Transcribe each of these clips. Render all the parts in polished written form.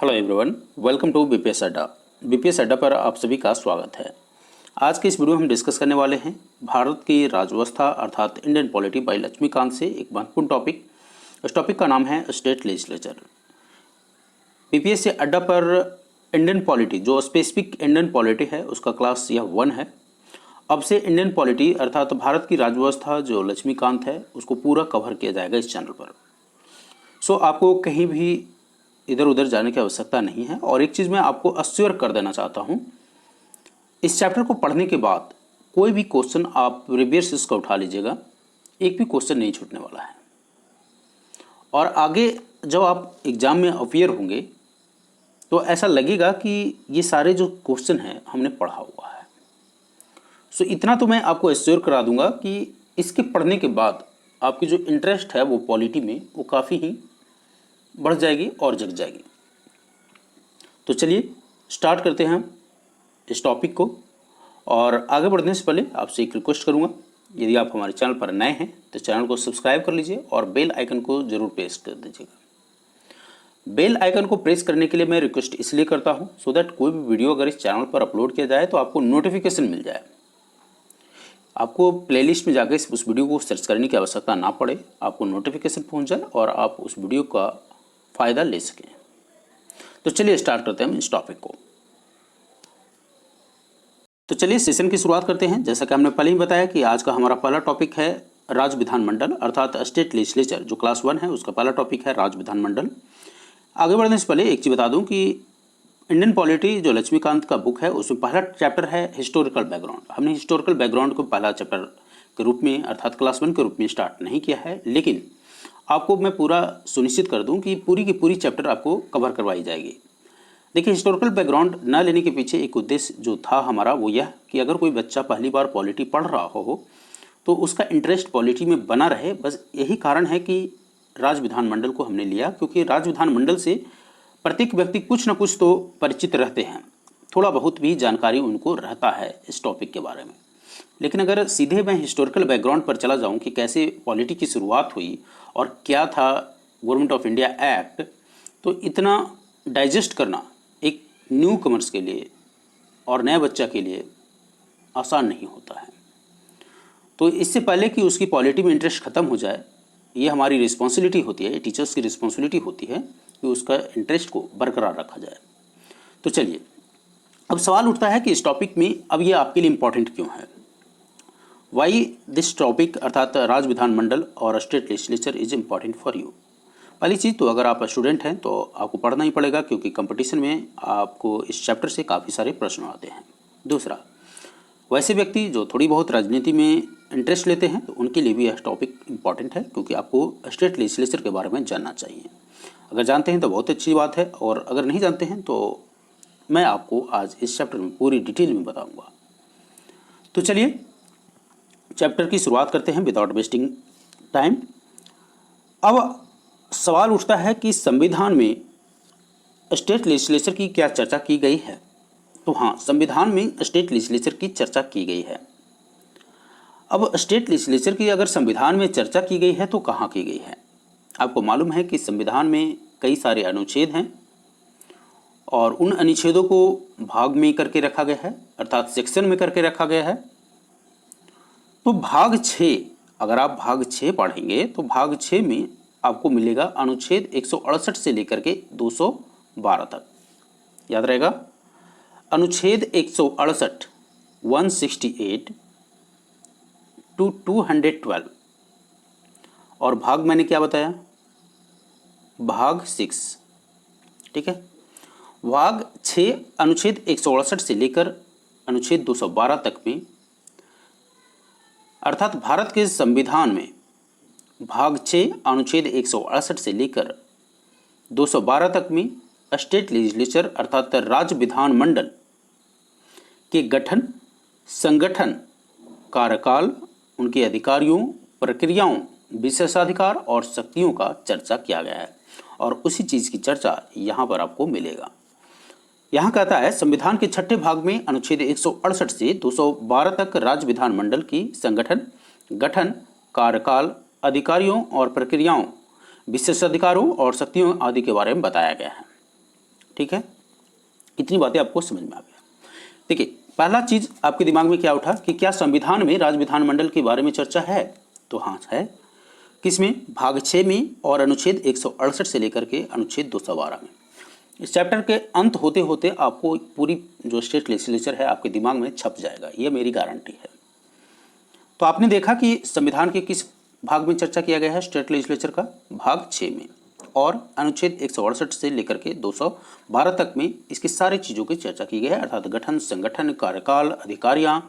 Hello everyone, welcome to BPS अड्डा। BPS अड्डा पर आप सभी का स्वागत है। आज के इस वीडियो में हम डिस्कस करने वाले हैं भारत की राजव्यवस्था अर्थात इंडियन पॉलिटी बाय लक्ष्मीकांत से एक महत्वपूर्ण टॉपिक। इस टॉपिक का नाम है स्टेट लेजिस्लेचर। बीपीएस अड्डा पर इंडियन पॉलिटी, जो स्पेसिफिक इंडियन पॉलिटी है, उसका क्लास यह 1 है। अब से इंडियन पॉलिटी अर्थात भारत की राजव्यवस्था जो लक्ष्मीकांत है उसको पूरा कवर किया जाएगा इस चैनल पर। सो आपको कहीं भी इधर उधर जाने की आवश्यकता नहीं है। और एक चीज़ मैं आपको अश्योर कर देना चाहता हूँ, इस चैप्टर को पढ़ने के बाद कोई भी क्वेश्चन आप प्रीवियस इसका उठा लीजिएगा, एक भी क्वेश्चन नहीं छूटने वाला है। और आगे जब आप एग्ज़ाम में अपियर होंगे तो ऐसा लगेगा कि ये सारे जो क्वेश्चन हैं हमने पढ़ा हुआ है। सो इतना तो मैं आपको एश्योर करा दूंगा कि इसके पढ़ने के बाद आपकी जो इंटरेस्ट है वो पॉलिटी में वो काफ़ी ही बढ़ जाएगी और जग जाएगी। तो चलिए स्टार्ट करते हैं हम इस टॉपिक को। और आगे बढ़ने से पहले आपसे एक रिक्वेस्ट करूंगा, यदि आप हमारे चैनल पर नए हैं तो चैनल को सब्सक्राइब कर लीजिए और बेल आइकन को ज़रूर प्रेस कर दीजिएगा। बेल आइकन को प्रेस करने के लिए मैं रिक्वेस्ट इसलिए करता हूं सो दैट कोई भी वीडियो अगर इस चैनल पर अपलोड किया जाए तो आपको नोटिफिकेशन मिल जाए। आपको प्लेलिस्ट में जाकर उस वीडियो को सर्च करने की आवश्यकता ना पड़े, आपको नोटिफिकेशन पहुँच जाए और आप उस वीडियो का फ़ायदा ले सकें। तो चलिए स्टार्ट करते हैं हम इस टॉपिक को। तो चलिए सेशन की शुरुआत करते हैं। जैसा कि हमने पहले ही बताया कि आज का हमारा पहला टॉपिक है राज्य विधानमंडल अर्थात स्टेट लेजिस्लेचर। जो क्लास 1 है उसका पहला टॉपिक है राज्य विधानमंडल। आगे बढ़ने से पहले एक चीज़ बता दूं कि इंडियन पॉलिटी जो लक्ष्मीकांत का बुक है उसमें पहला चैप्टर है हिस्टोरिकल बैकग्राउंड। हमने हिस्टोरिकल बैकग्राउंड को पहला चैप्टर के रूप में अर्थात क्लास 1 के रूप में स्टार्ट नहीं किया है, लेकिन आपको मैं पूरा सुनिश्चित कर दूं कि पूरी की पूरी चैप्टर आपको कवर करवाई जाएगी। देखिए, हिस्टोरिकल बैकग्राउंड न लेने के पीछे एक उद्देश्य जो था हमारा वो यह कि अगर कोई बच्चा पहली बार पॉलिटी पढ़ रहा हो तो उसका इंटरेस्ट पॉलिटी में बना रहे। बस यही कारण है कि राज्य विधानमंडल को हमने लिया, क्योंकि राज्य विधानमंडल से प्रत्येक व्यक्ति कुछ न कुछ तो परिचित रहते हैं, थोड़ा बहुत भी जानकारी उनको रहता है इस टॉपिक के बारे में। लेकिन अगर सीधे मैं हिस्टोरिकल बैकग्राउंड पर चला जाऊं कि कैसे पॉलिटी की शुरुआत हुई और क्या था गवर्नमेंट ऑफ इंडिया एक्ट, तो इतना डाइजेस्ट करना एक न्यू कमर्स के लिए और नए बच्चा के लिए आसान नहीं होता है। तो इससे पहले कि उसकी पॉलिटी में इंटरेस्ट ख़त्म हो जाए, ये हमारी रिस्पॉन्सिबिलिटी होती है, टीचर्स की रिस्पॉन्सिबिलिटी होती है कि उसका इंटरेस्ट को बरकरार रखा जाए। तो चलिए, अब सवाल उठता है कि इस टॉपिक में अब ये आपके लिए इम्पॉर्टेंट क्यों है। वाई दिस टॉपिक अर्थात राज्य विधानमंडल और state legislature is important for you. पहली चीज़ तो अगर आप स्टूडेंट हैं तो आपको पढ़ना ही पड़ेगा, क्योंकि कंपटीशन में आपको इस चैप्टर से काफ़ी सारे प्रश्न आते हैं। दूसरा, वैसे व्यक्ति जो थोड़ी बहुत राजनीति में इंटरेस्ट लेते हैं तो उनके लिए भी यह टॉपिक इम्पॉर्टेंट है, क्योंकि आपको स्टेट लेजिस्लेचर के बारे में जानना चाहिए। अगर जानते हैं तो बहुत अच्छी बात है, और अगर नहीं जानते हैं तो मैं आपको आज इस चैप्टर में पूरी डिटेल में बताऊँगा। तो चलिए चैप्टर की शुरुआत करते हैं विदाउट वेस्टिंग टाइम। अब सवाल उठता है कि संविधान में स्टेट लेजिस्लेचर की क्या चर्चा की गई है। तो हाँ, संविधान में स्टेट लेजिस्लेचर की चर्चा की गई है। अब स्टेट लेजिस्लेचर की अगर संविधान में चर्चा की गई है तो कहाँ की गई है। आपको मालूम है कि संविधान में कई सारे अनुच्छेद हैं और उन अनुच्छेदों को भाग में करके रखा गया है, अर्थात सेक्शन में करके रखा गया है। तो भाग 6, अगर आप भाग 6 पढ़ेंगे तो भाग 6 में आपको मिलेगा अनुच्छेद 168 से लेकर के 212 तक। याद रहेगा, अनुच्छेद 168 168 टू 212। और भाग मैंने क्या बताया, भाग 6, ठीक है। भाग 6 अनुच्छेद 168 से लेकर अनुच्छेद 212 तक में, अर्थात भारत के संविधान में भाग 6 अनुच्छेद 168 से लेकर 212 तक में स्टेट लेजिस्लेचर अर्थात राज्य विधानमंडल के गठन, संगठन, कार्यकाल, उनके अधिकारियों, प्रक्रियाओं, विशेषाधिकार और शक्तियों का चर्चा किया गया है। और उसी चीज़ की चर्चा यहाँ पर आपको मिलेगा। यहाँ कहता है संविधान के 6ठे भाग में अनुच्छेद 168 से 212 तक राज्य विधानमंडल की संगठन, गठन, कार्यकाल, अधिकारियों और प्रक्रियाओं, विशेषाधिकारों और शक्तियों आदि के बारे में बताया गया है। ठीक है, इतनी बातें आपको समझ में आ गया। देखिए, पहला चीज आपके दिमाग में क्या उठा कि क्या संविधान में राज्य विधानमंडल के बारे में चर्चा है? तो हाँ है। किसमें? भाग 6 में और अनुच्छेद 168 से लेकर के अनुच्छेद 212 में। इस चैप्टर के अंत होते होते आपको पूरी जो स्टेट लेजिस्लेचर है आपके दिमाग में छप जाएगा, ये मेरी गारंटी है। तो आपने देखा कि संविधान के किस भाग में चर्चा किया गया है स्टेट लेजिस्लेचर का? भाग 6 में, और अनुच्छेद 168 से लेकर के 212 तक में इसकी सारी चीज़ों की चर्चा की गई है, अर्थात गठन, संगठन, कार्यकाल, अधिकारियां,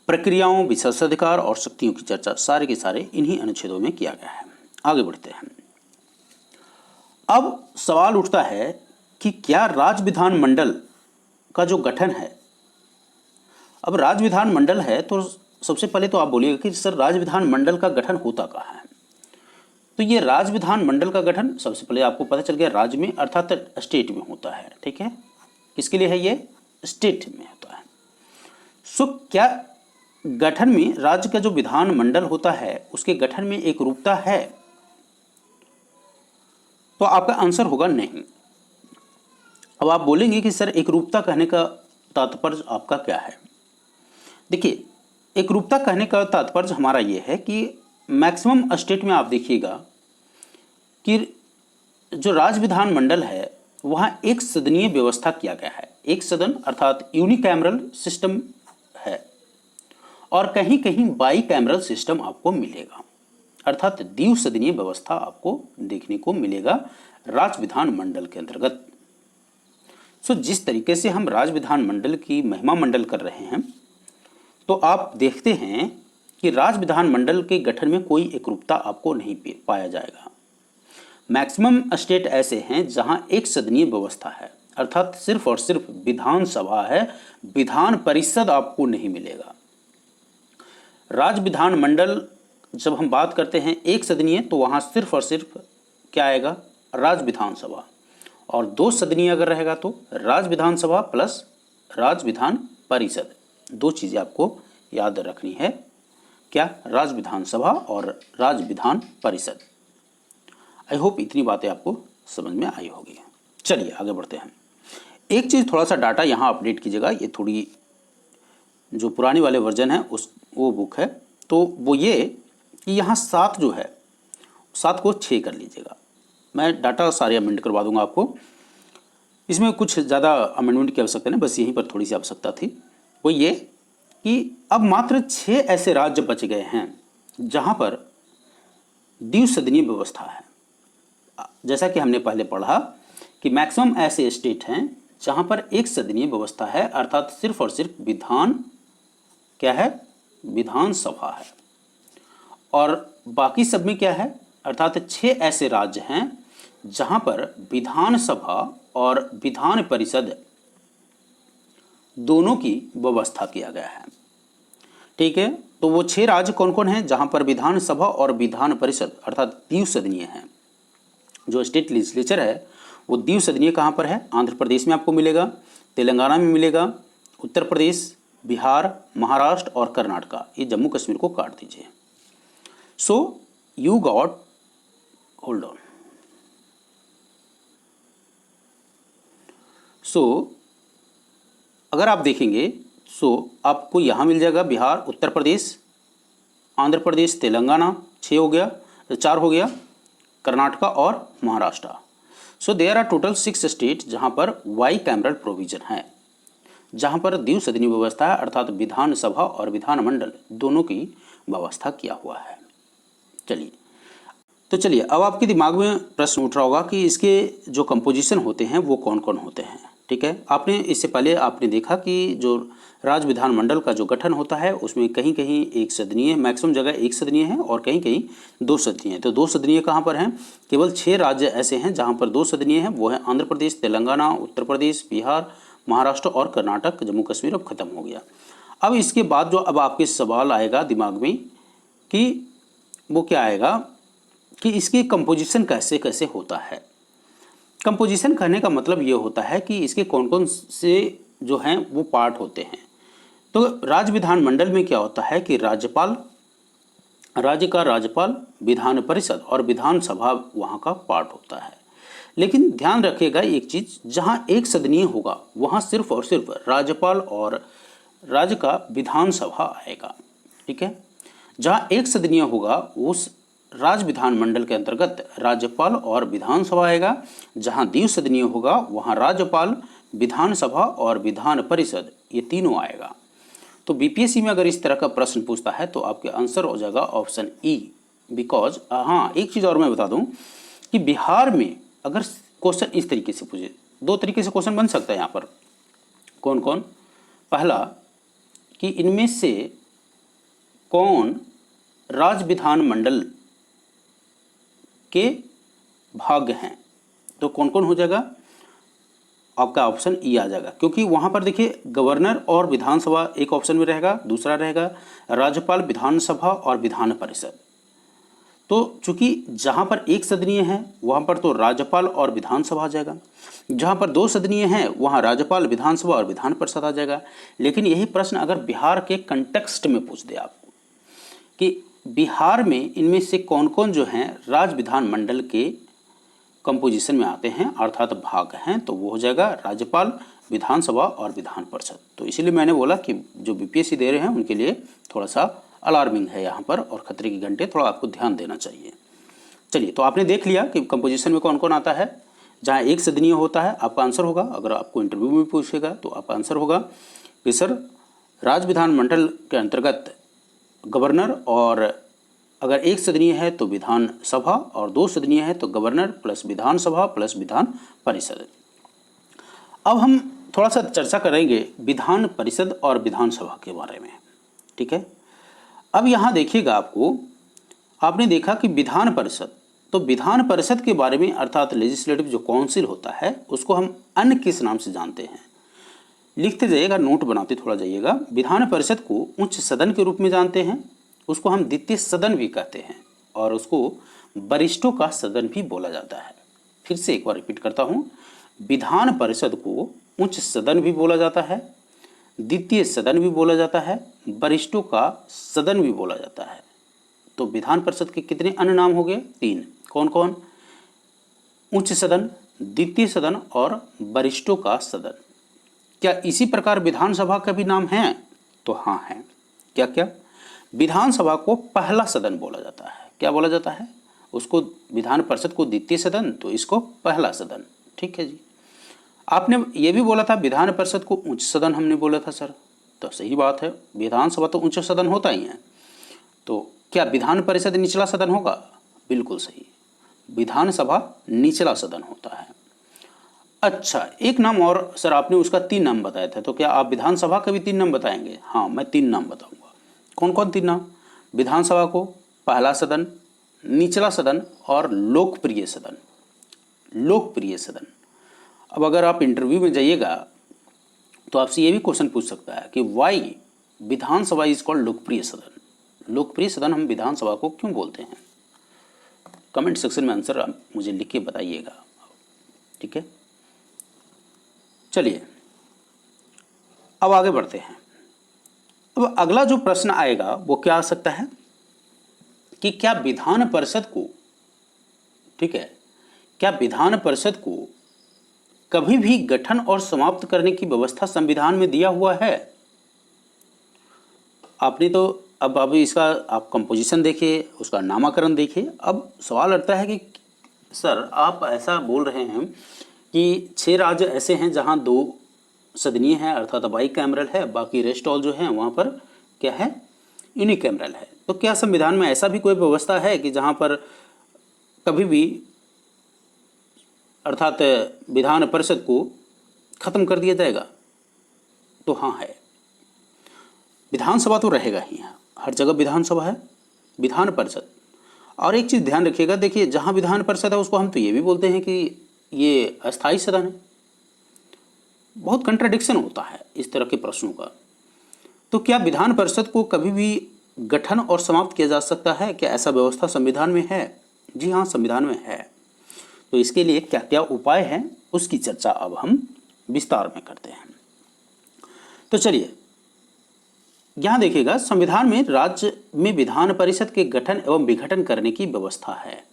प्रक्रियाओं, विशेषाधिकार और शक्तियों की चर्चा सारे के सारे इन्हीं अनुच्छेदों में किया गया है। आगे बढ़ते हैं। अब सवाल उठता है कि क्या राज्य विधानमंडल का जो गठन है, अब राज्य विधानमंडल है तो सबसे पहले तो आप बोलिएगा कि सर राज्य विधानमंडल का गठन होता कहाँ है? तो ये राज्य विधानमंडल का गठन सबसे पहले आपको पता चल गया राज्य में अर्थात स्टेट में होता है। ठीक है, किसके लिए है? ये स्टेट में होता है। सो क्या गठन में राज्य का जो विधानमंडल होता है उसके गठन में एक रूपता है? तो आपका आंसर होगा नहीं। अब आप बोलेंगे कि सर एक रूपता कहने का तात्पर्य आपका क्या है? देखिए, एक रूपता कहने का तात्पर्य हमारा ये है कि मैक्सिमम स्टेट में आप देखिएगा कि जो राज्य विधानमंडल है वहाँ एक सदनीय व्यवस्था किया गया है। एक सदन अर्थात यूनिकैमरल सिस्टम है, और कहीं कहीं बाई कैमरल सिस्टम आपको मिलेगा, अर्थात द्विसदनीय व्यवस्था आपको देखने को मिलेगा राज्य विधानमंडल के अंतर्गत। सो जिस तरीके से हम राज्य विधानमंडल की महिमा मंडल कर रहे हैं, तो आप देखते हैं कि राज्य विधानमंडल के गठन में कोई एकरूपता आपको नहीं पाया जाएगा। मैक्सिमम स्टेट ऐसे हैं जहां एक सदनीय व्यवस्था है, अर्थात सिर्फ और सिर्फ विधानसभा है, विधान परिषद आपको नहीं मिलेगा। राज्य विधानमंडल जब हम बात करते हैं एक सदनीय, तो वहां सिर्फ और सिर्फ क्या आएगा? राज्य विधानसभा। और दो सदनीय अगर रहेगा तो राज्य विधानसभा प्लस राज्य विधान परिषद, दो चीजें आपको याद रखनी है। क्या? राज्य विधानसभा और राज्य विधान परिषद। आई होप इतनी बातें आपको समझ में आई होगी। चलिए आगे बढ़ते हैं। एक चीज़ थोड़ा सा डाटा यहाँ अपडेट कीजिएगा, ये थोड़ी जो पुरानी वाले वर्जन है वो बुक है, तो वो ये कि यहाँ 7 जो है 7 को 6 कर लीजिएगा। मैं डाटा सारे अमेंड करवा दूंगा आपको, इसमें कुछ ज़्यादा अमेंडमेंट की आवश्यकता नहीं, बस यहीं पर थोड़ी सी आवश्यकता थी। वो ये कि अब मात्र 6 ऐसे राज्य बच गए हैं जहाँ पर द्विसदनीय व्यवस्था है। जैसा कि हमने पहले पढ़ा कि मैक्सिमम ऐसे स्टेट हैं जहाँ पर एक सदनीय व्यवस्था है, अर्थात सिर्फ और सिर्फ विधान क्या है? विधानसभा है। और बाकी सब में क्या है? अर्थात 6 ऐसे राज्य हैं जहाँ पर विधानसभा और विधान परिषद दोनों की व्यवस्था किया गया है। ठीक है, तो वो 6 राज्य कौन कौन हैं जहाँ पर विधानसभा और विधान परिषद अर्थात द्विसदनीय हैं। जो स्टेट लेजिस्लेचर है वो द्विसदनीय कहाँ पर है? आंध्र प्रदेश में आपको मिलेगा, तेलंगाना में मिलेगा, उत्तर प्रदेश, बिहार, महाराष्ट्र और कर्नाटका। ये जम्मू कश्मीर को काट दीजिए। So you got, hold on. So अगर आप देखेंगे आपको यहाँ मिल जाएगा बिहार, उत्तर प्रदेश, आंध्र प्रदेश, तेलंगाना 6 हो गया, 4 हो गया, कर्नाटका और Maharashtra. So there are total 6 state जहाँ पर वाई कैमरल प्रोविजन है, जहाँ पर द्विसदनीय व्यवस्था है, अर्थात विधानसभा और विधानमंडल दोनों की व्यवस्था किया हुआ है। चलिए अब आपके दिमाग में प्रश्न उठ रहा होगा कि इसके जो कंपोजिशन होते हैं वो कौन कौन होते हैं। ठीक है, आपने इससे पहले आपने देखा कि जो राज्य विधानमंडल का जो गठन होता है उसमें कहीं कहीं एक सदनीय, मैक्सिमम जगह एक सदनीय है और कहीं कहीं 2 सदनीय है। तो 2 सदनीय कहाँ पर हैं? केवल 6 राज्य ऐसे हैं जहाँ पर 2 सदनीय हैं, वो है आंध्र प्रदेश, तेलंगाना, उत्तर प्रदेश, बिहार, महाराष्ट्र और कर्नाटक। जम्मू कश्मीर अब खत्म हो गया। अब इसके बाद जो अब आपके सवाल आएगा दिमाग में कि वो क्या आएगा कि इसकी कंपोजिशन कैसे कैसे होता है। कंपोजिशन करने का मतलब ये होता है कि इसके कौन कौन से जो हैं वो पार्ट होते हैं। तो राज्य विधानमंडल में क्या होता है कि राज्यपाल, राज्य का राज्यपाल, विधान परिषद और विधानसभा वहाँ का पार्ट होता है। लेकिन ध्यान रखिएगा एक चीज, जहां एक सदनीय होगा वहां सिर्फ और सिर्फ राज्यपाल और राज्य का विधानसभा आएगा। ठीक है, जहां एक सदनीय होगा उस राज्य विधानमंडल के अंतर्गत राज्यपाल और विधानसभा आएगा। जहां द्विसदनीय होगा वहां राज्यपाल, विधानसभा और विधान परिषद, ये तीनों आएगा। तो बीपीएससी में अगर इस तरह का प्रश्न पूछता है तो आपके आंसर हो जाएगा ऑप्शन ई। बिकॉज हाँ, एक चीज़ और मैं बता दूं कि बिहार में अगर क्वेश्चन इस तरीके से पूछे, दो तरीके से क्वेश्चन बन सकता है यहाँ पर। कौन कौन? पहला कि इनमें से कौन राज्य विधानमंडल के भाग हैं, तो कौन कौन हो जाएगा? आपका ऑप्शन ई आ जाएगा, क्योंकि वहाँ पर देखिए गवर्नर और विधानसभा एक ऑप्शन में रहेगा, दूसरा रहेगा राज्यपाल, विधानसभा और विधान परिषद। तो चूंकि जहाँ पर एक सदनीय है वहाँ पर तो राज्यपाल और विधानसभा आ जाएगा, जहाँ पर दो सदनीय हैं वहाँ राज्यपाल, विधानसभा और विधान परिषद आ जाएगा। लेकिन यही प्रश्न अगर बिहार के कंटेक्स्ट में पूछ दे आपको कि बिहार में इनमें से कौन कौन जो हैं राज्य विधानमंडल के कंपोजिशन में आते हैं अर्थात भाग हैं, तो वो हो जाएगा राज्यपाल, विधानसभा और विधान परिषद। तो इसीलिए मैंने बोला कि जो बीपीएससी दे रहे हैं उनके लिए थोड़ा सा अलार्मिंग है यहाँ पर, और खतरे के घंटे थोड़ा आपको ध्यान देना चाहिए। चलिए, तो आपने देख लिया कि कंपोजिशन में कौन कौन आता है। जहाँ एक सदनीय होता है आपका आंसर होगा, अगर आपको इंटरव्यू में पूछेगा तो आपका आंसर होगा कि सर राज्य विधानमंडल के अंतर्गत गवर्नर, और अगर एक सदनीय है तो विधानसभा, और दो सदनीय है तो गवर्नर प्लस विधानसभा प्लस विधान परिषद। अब हम थोड़ा सा चर्चा करेंगे विधान परिषद और विधानसभा के बारे में। ठीक है, अब यहाँ देखिएगा आपने देखा कि विधान परिषद, तो विधान परिषद के बारे में अर्थात लेजिस्लेटिव जो काउंसिल होता है उसको हम अन्य किस नाम से जानते हैं? लिखते जाइएगा, नोट बनाते थोड़ा जाइएगा। विधान परिषद को उच्च सदन के रूप में जानते हैं, उसको हम द्वितीय सदन भी कहते हैं, और उसको वरिष्ठों का सदन भी बोला जाता है। फिर से एक बार रिपीट करता हूँ, विधान परिषद को उच्च सदन भी बोला जाता है, द्वितीय सदन भी बोला जाता है, वरिष्ठों का सदन भी बोला जाता है। तो विधान परिषद के कितने अन्य नाम हो गए? 3। कौन कौन? उच्च सदन, द्वितीय सदन और वरिष्ठों का सदन। क्या इसी प्रकार विधानसभा का भी नाम है? तो हाँ है। क्या क्या? विधानसभा को पहला सदन बोला जाता है। क्या बोला जाता है? उसको विधान परिषद को द्वितीय सदन, तो इसको पहला सदन। ठीक है जी। आपने ये भी बोला था विधान परिषद को उच्च सदन, हमने बोला था सर, तो सही बात है, विधानसभा तो उच्च सदन होता ही है। तो क्या विधान परिषद निचला सदन होगा? बिल्कुल सही, विधानसभा निचला सदन होता है। अच्छा, एक नाम और सर, आपने उसका 3 नाम बताया था, तो क्या आप विधानसभा का भी 3 नाम बताएंगे? हाँ, मैं 3 नाम बताऊंगा। कौन कौन 3 नाम? विधानसभा को पहला सदन, निचला सदन और लोकप्रिय सदन। लोकप्रिय सदन। अब अगर आप इंटरव्यू में जाइएगा तो आपसे ये भी क्वेश्चन पूछ सकता है कि वाई विधानसभा इज कॉल्ड लोकप्रिय सदन। लोकप्रिय सदन हम विधानसभा को क्यों बोलते हैं? कमेंट सेक्शन में आंसर आप मुझे लिख के बताइएगा। ठीक है, चलिए अब आगे बढ़ते हैं। अब अगला जो प्रश्न आएगा वो क्या आ सकता है कि क्या विधान परिषद को, ठीक है, क्या विधान परिषद को कभी भी गठन और समाप्त करने की व्यवस्था संविधान में दिया हुआ है? आपने तो अब इसका आप कंपोजिशन देखिए, उसका नामकरण देखिए। अब सवाल उठता है कि सर आप ऐसा बोल रहे हैं कि 6 राज्य ऐसे हैं जहां 2 सदनीय है अर्थात बाई कैमरल है, बाकी रेस्ट ऑल जो है वहाँ पर क्या है? यूनिकैमरल है। तो क्या संविधान में ऐसा भी कोई व्यवस्था है कि जहाँ पर कभी भी अर्थात विधान परिषद को खत्म कर दिया जाएगा? तो हाँ है, विधानसभा तो रहेगा ही, हर जगह विधानसभा है, विधान परिषद। और एक चीज़ ध्यान रखिएगा, देखिए जहाँ विधान परिषद है उसको हम तो ये भी बोलते हैं कि ये अस्थायी सदन है। बहुत कंट्राडिक्शन होता है इस तरह के प्रश्नों का। तो क्या विधान परिषद को कभी भी गठन और समाप्त किया जा सकता है? क्या ऐसा व्यवस्था संविधान में है? जी हाँ, संविधान में है। तो इसके लिए क्या क्या उपाय हैं उसकी चर्चा अब हम विस्तार में करते हैं। तो चलिए यहाँ देखिएगा, संविधान में राज्य में विधान परिषद के गठन एवं विघटन करने की व्यवस्था है।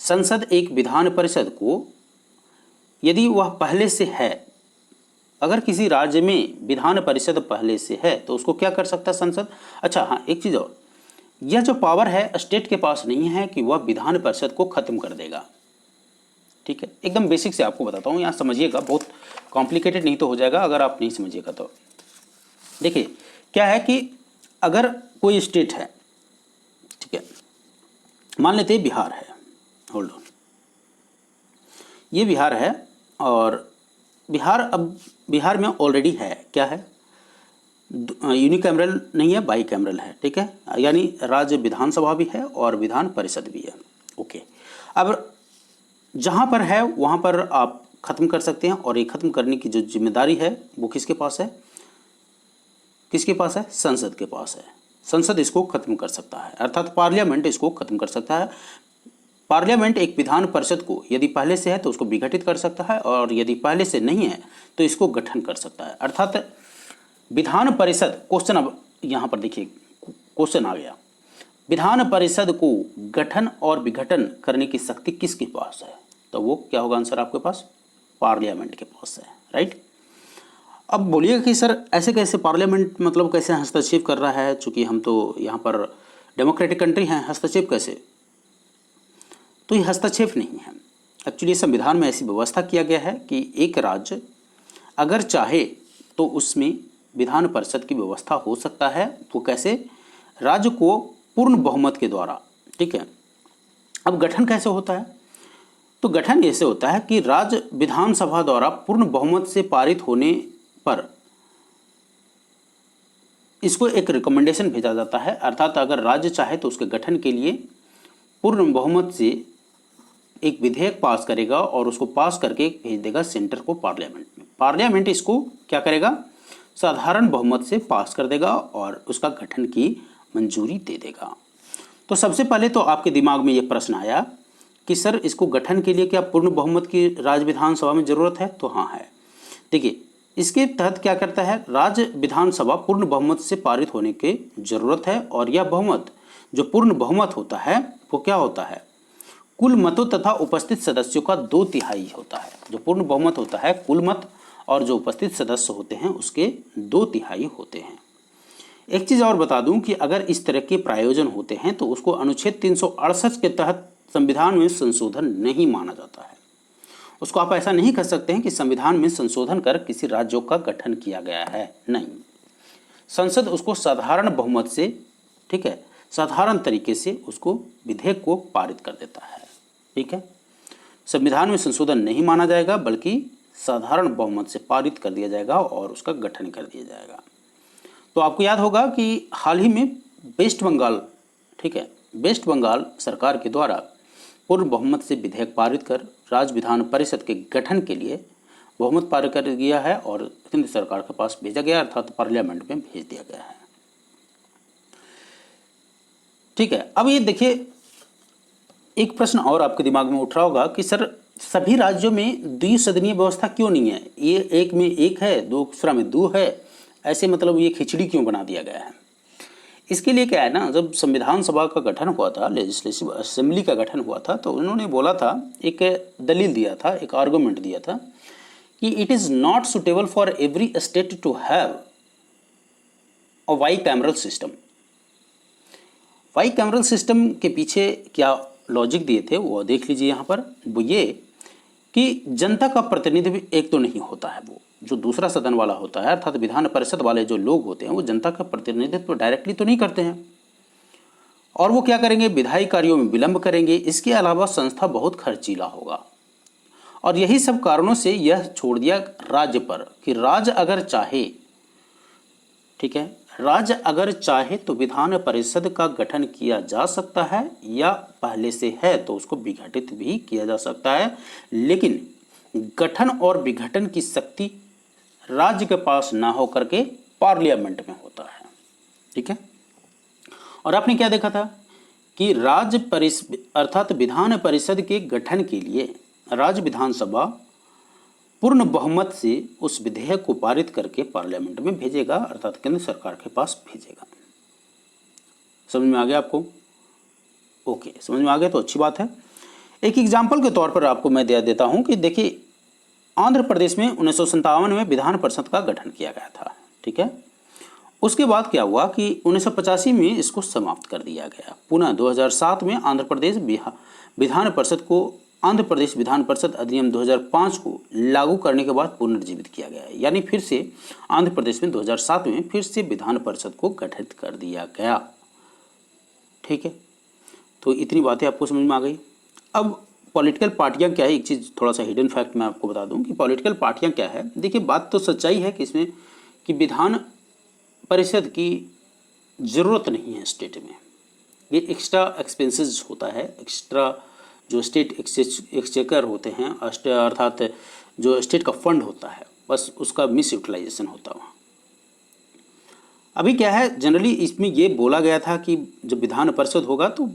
संसद एक विधान परिषद को यदि वह पहले से है, अगर किसी राज्य में विधान परिषद पहले से है तो उसको क्या कर सकता है संसद। अच्छा हाँ, एक चीज़ और, यह जो पावर है स्टेट के पास नहीं है कि वह विधान परिषद को खत्म कर देगा। ठीक है, एकदम बेसिक से आपको बताता हूँ, यहाँ समझिएगा, बहुत कॉम्प्लिकेटेड नहीं तो हो जाएगा अगर आप नहीं समझिएगा तो। देखिए क्या है कि अगर कोई स्टेट है, ठीक है, मान लेते हैं बिहार है, होल्ड ऑन, ये बिहार है और बिहार, अब बिहार में ऑलरेडी है, क्या है, यूनिकैमरल नहीं है, बाई कैमरल है। ठीक है, यानी राज्य विधानसभा भी है और विधान परिषद भी है। ओके, अब जहाँ पर है वहाँ पर आप ख़त्म कर सकते हैं और ये ख़त्म करने की जो जिम्मेदारी है वो किसके पास है, किसके पास है, संसद के पास है। संसद इसको खत्म कर सकता है, अर्थात पार्लियामेंट इसको खत्म कर सकता है। पार्लियामेंट एक विधान परिषद को यदि पहले से है तो उसको विघटित कर सकता है और यदि पहले से नहीं है तो इसको गठन कर सकता है। अर्थात विधान परिषद, क्वेश्चन अब यहाँ पर देखिए क्वेश्चन आ गया, विधान परिषद को गठन और विघटन करने की शक्ति किसके पास है, तो वो क्या होगा आंसर आपके पास, पार्लियामेंट के पास है। राइट, अब बोलिएगा कि सर ऐसे कैसे पार्लियामेंट मतलब कैसे हस्तक्षेप कर रहा है, चूंकि हम तो यहाँ पर डेमोक्रेटिक कंट्री हैं, हस्तक्षेप कैसे। तो ये हस्तक्षेप नहीं है, एक्चुअली संविधान में ऐसी व्यवस्था किया गया है कि एक राज्य अगर चाहे तो उसमें विधान परिषद की व्यवस्था हो सकता है। वो कैसे, राज्य को पूर्ण बहुमत के द्वारा। ठीक है, अब गठन कैसे होता है, तो गठन ऐसे होता है कि राज्य विधानसभा द्वारा पूर्ण बहुमत से पारित होने पर इसको एक रिकमेंडेशन भेजा जाता है, अर्थात अगर राज्य चाहे तो उसके गठन के लिए पूर्ण बहुमत से एक विधेयक पास करेगा और उसको पास करके भेज देगा सेंटर को पार्लियामेंट में। पार्लियामेंट इसको क्या करेगा, साधारण बहुमत से पास कर देगा और उसका गठन की मंजूरी दे देगा। तो सबसे पहले तो आपके दिमाग में ये प्रश्न आया कि सर इसको गठन के लिए क्या पूर्ण बहुमत की राज्य विधानसभा में ज़रूरत है, तो हाँ है। देखिए इसके तहत क्या करता है, राज्य विधानसभा पूर्ण बहुमत से पारित होने की जरूरत है और यह बहुमत, जो पूर्ण बहुमत होता है वो क्या होता है, कुल मतों तथा उपस्थित सदस्यों का 2/3 होता है। जो पूर्ण बहुमत होता है कुल मत और जो उपस्थित सदस्य होते हैं उसके 2/3 होते हैं। एक चीज़ और बता दूं कि अगर इस तरह के प्रायोजन होते हैं तो उसको अनुच्छेद 368 के तहत संविधान में संशोधन नहीं माना जाता है। उसको आप ऐसा नहीं कर सकते हैं कि संविधान में संशोधन कर किसी राज्यों का गठन किया गया है, नहीं। संसद उसको साधारण बहुमत से, ठीक है, साधारण तरीके से उसको विधेयक को पारित कर देता है। ठीक है, संविधान में संशोधन नहीं माना जाएगा बल्कि साधारण बहुमत से पारित कर दिया जाएगा और उसका गठन कर दिया जाएगा। तो आपको याद होगा कि हाल ही में वेस्ट बंगाल, ठीक है, वेस्ट बंगाल सरकार के द्वारा पूर्ण बहुमत से विधेयक पारित कर राज्य विधान परिषद के गठन के लिए बहुमत पारित कर दिया है और केंद्र सरकार के पास भेजा गया, अर्थात पार्लियामेंट में भेज दिया गया है। ठीक है, अब ये देखिए एक प्रश्न और आपके दिमाग में उठ रहा होगा कि सर सभी राज्यों में द्विसदनीय व्यवस्था क्यों नहीं है, ये एक में एक है, दूसरा में दो है, ऐसे मतलब ये खिचड़ी क्यों बना दिया गया है। इसके लिए क्या है ना, जब संविधान सभा का गठन हुआ था, लेजिस्लेटिव असेंबली का गठन हुआ था, तो उन्होंने बोला था, एक दलील दिया था, एक आर्गूमेंट दिया था कि it is not suitable for every state to have a bicameral system. Bicameral system के पीछे क्या लॉजिक दिए थे वो देख लीजिए यहाँ पर। वो ये कि जनता का प्रतिनिधि एक तो नहीं होता है, वो जो दूसरा सदन वाला होता है, अर्थात विधान परिषद वाले जो लोग होते हैं वो जनता का प्रतिनिधित्व डायरेक्टली तो नहीं करते हैं और वो क्या करेंगे, विधायी कार्यों में विलंब करेंगे। इसके अलावा संस्था बहुत खर्चीला होगा और यही सब कारणों से यह छोड़ दिया राज्य पर कि राज्य अगर चाहे, ठीक है, राज्य अगर चाहे तो विधान परिषद का गठन किया जा सकता है या पहले से है तो उसको विघटित भी किया जा सकता है, लेकिन गठन और विघटन की शक्ति राज्य के पास ना हो करके पार्लियामेंट में होता है। ठीक है, और आपने क्या देखा था कि राज्य परिषद अर्थात विधान परिषद के गठन के लिए राज्य विधानसभा पूर्ण बहुमत से उस विधेयक को पारित करके पार्लियामेंट में भेजेगा, अर्थात केंद्र सरकार के पास भेजेगा। समझ में आ गया आपको? ओके, समझ में आ गया तो अच्छी बात है। एक एग्जाम्पल के तौर पर आपको मैं दे देता हूं कि देखिए आंध्र प्रदेश में 1957 में विधान परिषद का गठन किया गया था। ठीक है, उसके बाद क्या हुआ कि 1985 में इसको समाप्त कर दिया गया। पुनः 2007 में आंध्र प्रदेश विधान परिषद अधिनियम 2005 को लागू करने के बाद पुनर्जीवित किया गया है। यानी फिर से आंध्र प्रदेश में 2007 में फिर से विधान परिषद को गठित कर दिया गया। ठीक है, तो इतनी बातें आपको समझ में आ गई। अब पॉलिटिकल पार्टियां क्या है, एक चीज़ थोड़ा सा हिडन फैक्ट मैं आपको बता दूं कि पॉलिटिकल पार्टियां क्या है। देखिए, बात तो सच्चाई है कि इसमें कि विधान परिषद की ज़रूरत नहीं है स्टेट में। ये एक्स्ट्रा एक्सपेंसेस होता है, एक्स्ट्रा जो स्टेट एक्सचेकर होते हैं, अर्थात जो स्टेट का फंड होता है, बस उसका मिस यूटिलाइजेशन होता है। अभी क्या है, जनरली इसमें ये बोला गया था कि जब विधान परिषद होगा तो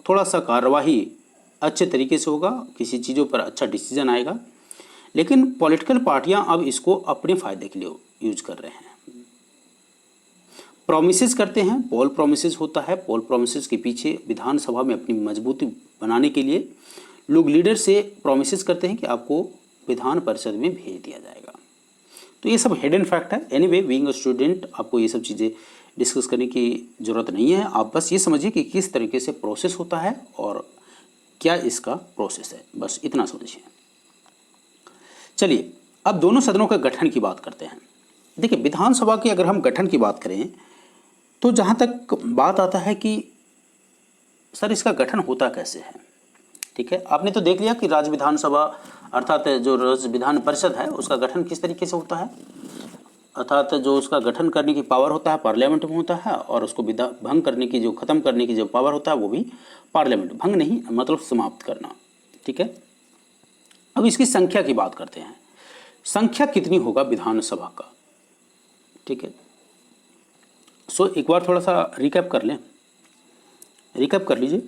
थोड़ा सा कार्यवाही अच्छे तरीके से होगा, किसी चीज़ों पर अच्छा डिसीजन आएगा। लेकिन पॉलिटिकल पार्टियां अब इसको अपने फ़ायदे के लिए यूज कर रहे हैं। प्रोमिसेस करते हैं, पोल प्रोमिसेस होता है। पोल प्रोमिसेस के पीछे विधानसभा में अपनी मजबूती बनाने के लिए लोग लीडर से प्रोमिसेस करते हैं कि आपको विधान परिषद में भेज दिया जाएगा। तो ये सब हिडन फैक्ट है। एनीवे, बीइंग अ स्टूडेंट आपको ये सब चीज़ें डिस्कस करने की ज़रूरत नहीं है। आप बस ये समझिए कि किस तरीके से प्रोसेस होता है और क्या इसका प्रोसेस है, बस इतना समझिए। चलिए, अब दोनों सदनों के गठन की बात करते हैं। देखिए, विधानसभा की अगर हम गठन की बात करें तो जहाँ तक बात आता है कि सर इसका गठन होता कैसे है। ठीक है, आपने तो देख लिया कि राज्य विधानसभा अर्थात जो राज्य विधान परिषद है उसका गठन किस तरीके से होता है, अर्थात जो उसका गठन करने की पावर होता है पार्लियामेंट में होता है, और उसको भंग करने की जो ख़त्म करने की जो पावर होता है वो भी पार्लियामेंट, भंग नहीं मतलब समाप्त करना। ठीक है, अब इसकी संख्या की बात करते हैं। संख्या कितनी होगा विधानसभा का। ठीक है, सो एक बार थोड़ा सा रिकैप कर लें, रिकैप कर लीजिए।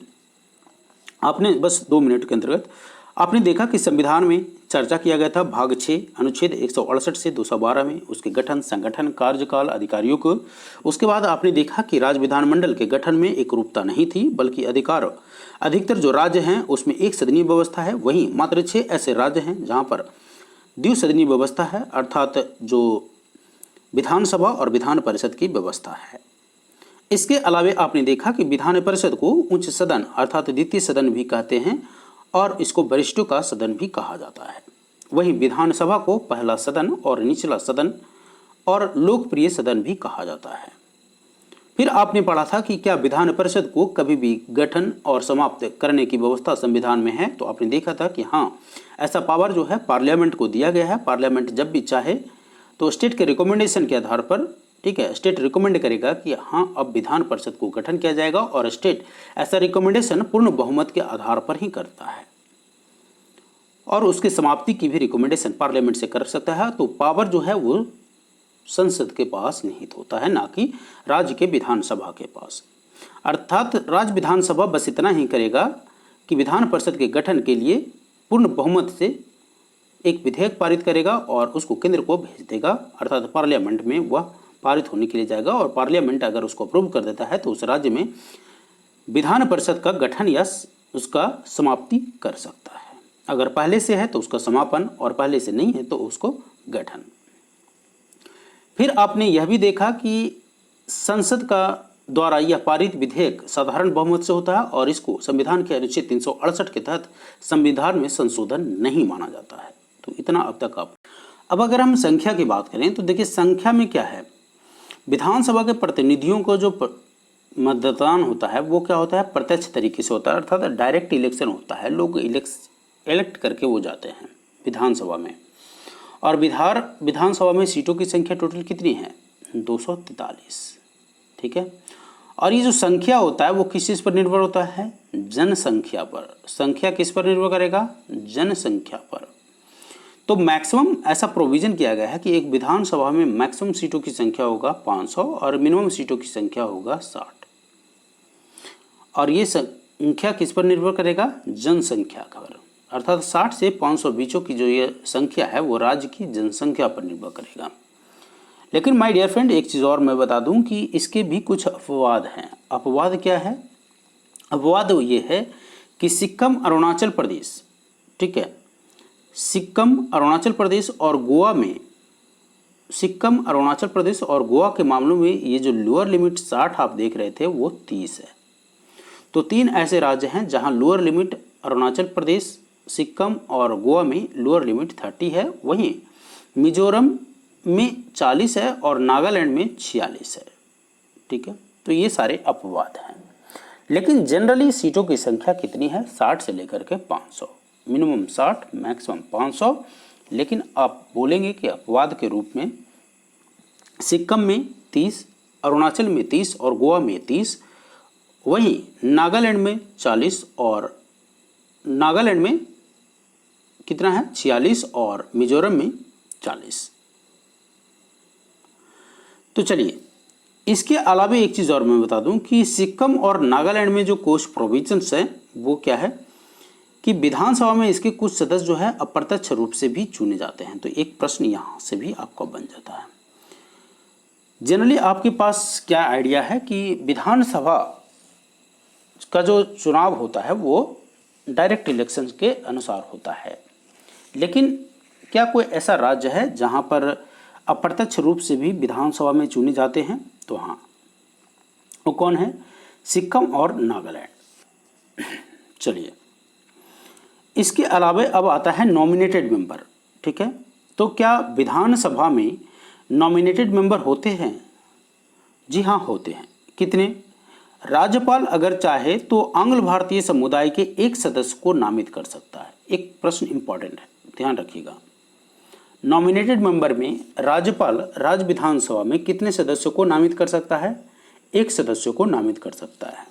आपने बस 2 मिनट के अंतर्गत आपने देखा कि संविधान में चर्चा किया गया था भाग 6 अनुच्छेद 168 से 212 में उसके गठन, संगठन, कार्यकाल, अधिकारियों को। उसके बाद आपने देखा कि राज्य विधानमंडल के गठन में एकरूपता नहीं थी, बल्कि अधिकतर जो राज्य हैं उसमें एक सदनीय व्यवस्था है। वहीं मात्र 6 ऐसे राज्य हैं जहाँ पर द्विसदनीय व्यवस्था है, अर्थात जो विधानसभा और विधान परिषद की व्यवस्था है। इसके अलावे आपने देखा कि विधान परिषद को उच्च सदन अर्थात द्वितीय सदन भी कहते हैं और इसको वरिष्ठों का सदन भी कहा जाता है। वहीं विधानसभा को पहला सदन और निचला सदन और लोकप्रिय सदन भी कहा जाता है। फिर आपने पढ़ा था कि क्या विधान परिषद को कभी भी गठन और समाप्त करने की व्यवस्था संविधान में है, तो आपने देखा था कि हाँ, ऐसा पावर जो है पार्लियामेंट को दिया गया है। पार्लियामेंट जब भी चाहे तो स्टेट के रिकमेंडेशन के आधार पर, ठीक है, स्टेट रिकमेंड करेगा कि हाँ अब विधान परिषद को गठन किया जाएगा, और स्टेट ऐसा रिकमेंडेशन पूर्ण बहुमत के आधार पर ही करता है, और उसकी समाप्ति की भी रिकमेंडेशन पार्लियामेंट से कर सकता है। तो पावर जो है वो संसद के पास निहित होता है, ना कि राज्य के विधानसभा के पास। अर्थात राज्य विधानसभा बस इतना ही करेगा कि विधान परिषद के गठन के लिए पूर्ण बहुमत से एक विधेयक पारित करेगा और उसको केंद्र को भेज देगा, अर्थात पार्लियामेंट में वह पारित होने के लिए जाएगा, और पार्लियामेंट अगर उसको अप्रूव कर देता है तो उस राज्य में विधान परिषद का गठन या उसका समाप्ति कर सकता है। अगर पहले से है तो उसका समापन, और पहले से नहीं है तो उसको गठन। फिर आपने यह भी देखा कि संसद का द्वारा यह पारित विधेयक साधारण बहुमत से होता है, और इसको संविधान के अनुच्छेद 368 के तहत संविधान में संशोधन नहीं माना जाता है। तो इतना अब तक आप। अब अगर हम संख्या की बात करें तो देखिए, संख्या में क्या है, विधानसभा के प्रतिनिधियों को जो मतदान होता है वो क्या होता है, प्रत्यक्ष तरीके से होता है, अर्थात डायरेक्ट इलेक्शन होता है। लोग इलेक्ट करके वो जाते हैं विधानसभा में। और विधानसभा में सीटों की संख्या टोटल कितनी है, 243। ठीक है, और ये जो संख्या होता है वो किस चीज़ पर निर्भर होता है, जनसंख्या पर। संख्या किस पर निर्भर करेगा, जनसंख्या पर। तो मैक्सिमम ऐसा प्रोविज़न किया गया है कि एक विधानसभा में मैक्सिमम सीटों की संख्या होगा 500 और मिनिमम सीटों की संख्या होगा 60। और ये संख्या किस पर निर्भर करेगा, जनसंख्या पर, अर्थात 60 से 500 बीचों की जो ये संख्या है वो राज्य की जनसंख्या पर निर्भर करेगा। लेकिन माय डियर फ्रेंड, एक चीज़ और मैं बता दूं कि इसके भी कुछ अपवाद हैं। अपवाद क्या है, अपवाद ये है कि सिक्किम, अरुणाचल प्रदेश, ठीक है, सिक्किम, अरुणाचल प्रदेश और गोवा में, सिक्किम, अरुणाचल प्रदेश और गोवा के मामलों में ये जो लोअर लिमिट 60 आप देख रहे थे वो 30 है। तो 3 ऐसे राज्य हैं जहां लोअर लिमिट अरुणाचल प्रदेश, सिक्किम और गोवा में लोअर लिमिट 30 है। वहीं मिजोरम में 40 है और नागालैंड में 46 है। ठीक है, तो ये सारे अपवाद हैं। लेकिन जनरली सीटों की संख्या कितनी है? 60 से लेकर के 500, मिनिमम 60, मैक्सिमम 500। लेकिन आप बोलेंगे कि अपवाद के रूप में सिक्किम में 30, अरुणाचल में 30 और गोवा में 30, वहीं नागालैंड में 40 और नागालैंड में कितना है? 46 और मिजोरम में 40। तो चलिए, इसके अलावा एक चीज़ और मैं बता दूं कि सिक्किम और नागालैंड में जो कुछ प्रोविजंस हैं वो क्या है कि विधानसभा में इसके कुछ सदस्य जो है अप्रत्यक्ष रूप से भी चुने जाते हैं। तो एक प्रश्न यहाँ से भी आपका बन जाता है। जनरली आपके पास क्या आइडिया है कि विधानसभा का जो चुनाव होता है वो डायरेक्ट इलेक्शन के अनुसार होता है, लेकिन क्या कोई ऐसा राज्य है जहाँ पर अप्रत्यक्ष रूप से भी विधानसभा में चुने जाते हैं? तो हाँ, वो कौन है? सिक्किम और नागालैंड। चलिए, इसके अलावा अब आता है नॉमिनेटेड मेंबर। ठीक है, तो क्या विधानसभा में नॉमिनेटेड मेंबर होते हैं? जी हाँ, होते हैं। कितने? राज्यपाल अगर चाहे तो आंग्ल भारतीय समुदाय के एक सदस्य को नामित कर सकता है। एक प्रश्न इंपॉर्टेंट है, ध्यान रखिएगा। नॉमिनेटेड मेंबर में राज्यपाल राज्य विधानसभा में कितने सदस्यों को नामित कर सकता है? एक सदस्य को नामित कर सकता है।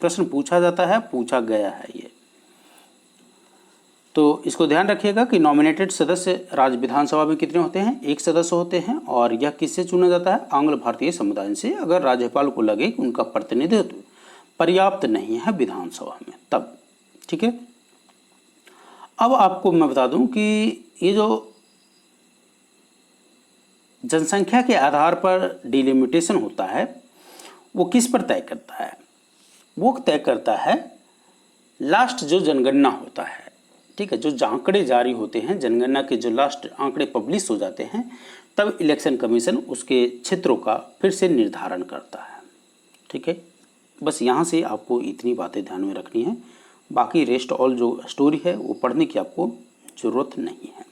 प्रश्न पूछा जाता है, पूछा गया है ये, तो इसको ध्यान रखिएगा कि नॉमिनेटेड सदस्य राज्य विधानसभा में कितने होते हैं? एक सदस्य होते हैं। और यह किससे चुना जाता है? आंग्ल भारतीय समुदाय से, अगर राज्यपाल को लगे कि उनका प्रतिनिधित्व पर्याप्त नहीं है विधानसभा में तब। ठीक है, अब आपको मैं बता दूं कि ये जो जनसंख्या के आधार पर डिलिमिटेशन होता है वो किस पर तय करता है? वो तय करता है लास्ट जो जनगणना होता है। ठीक है, जो आंकड़े जारी होते हैं, जनगणना के जो लास्ट आंकड़े पब्लिश हो जाते हैं, तब इलेक्शन कमीशन उसके क्षेत्रों का फिर से निर्धारण करता है। ठीक है, बस यहाँ से आपको इतनी बातें ध्यान में रखनी है, बाकी रेस्ट ऑल जो स्टोरी है वो पढ़ने की आपको ज़रूरत नहीं है।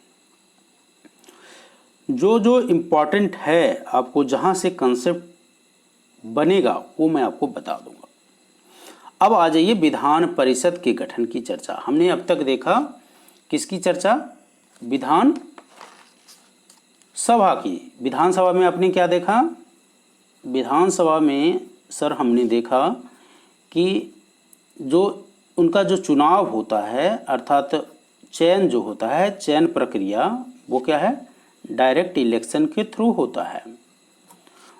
जो जो इम्पॉर्टेंट है आपको जहाँ से कंसेप्ट बनेगा वो मैं आपको बता दूंगा। अब आ जाइए विधान परिषद के गठन की चर्चा। हमने अब तक देखा किसकी चर्चा? विधान सभा की। विधानसभा में आपने क्या देखा? विधानसभा में सर हमने देखा कि जो उनका जो चुनाव होता है, अर्थात चयन जो होता है, चयन प्रक्रिया वो क्या है? डायरेक्ट इलेक्शन के थ्रू होता है।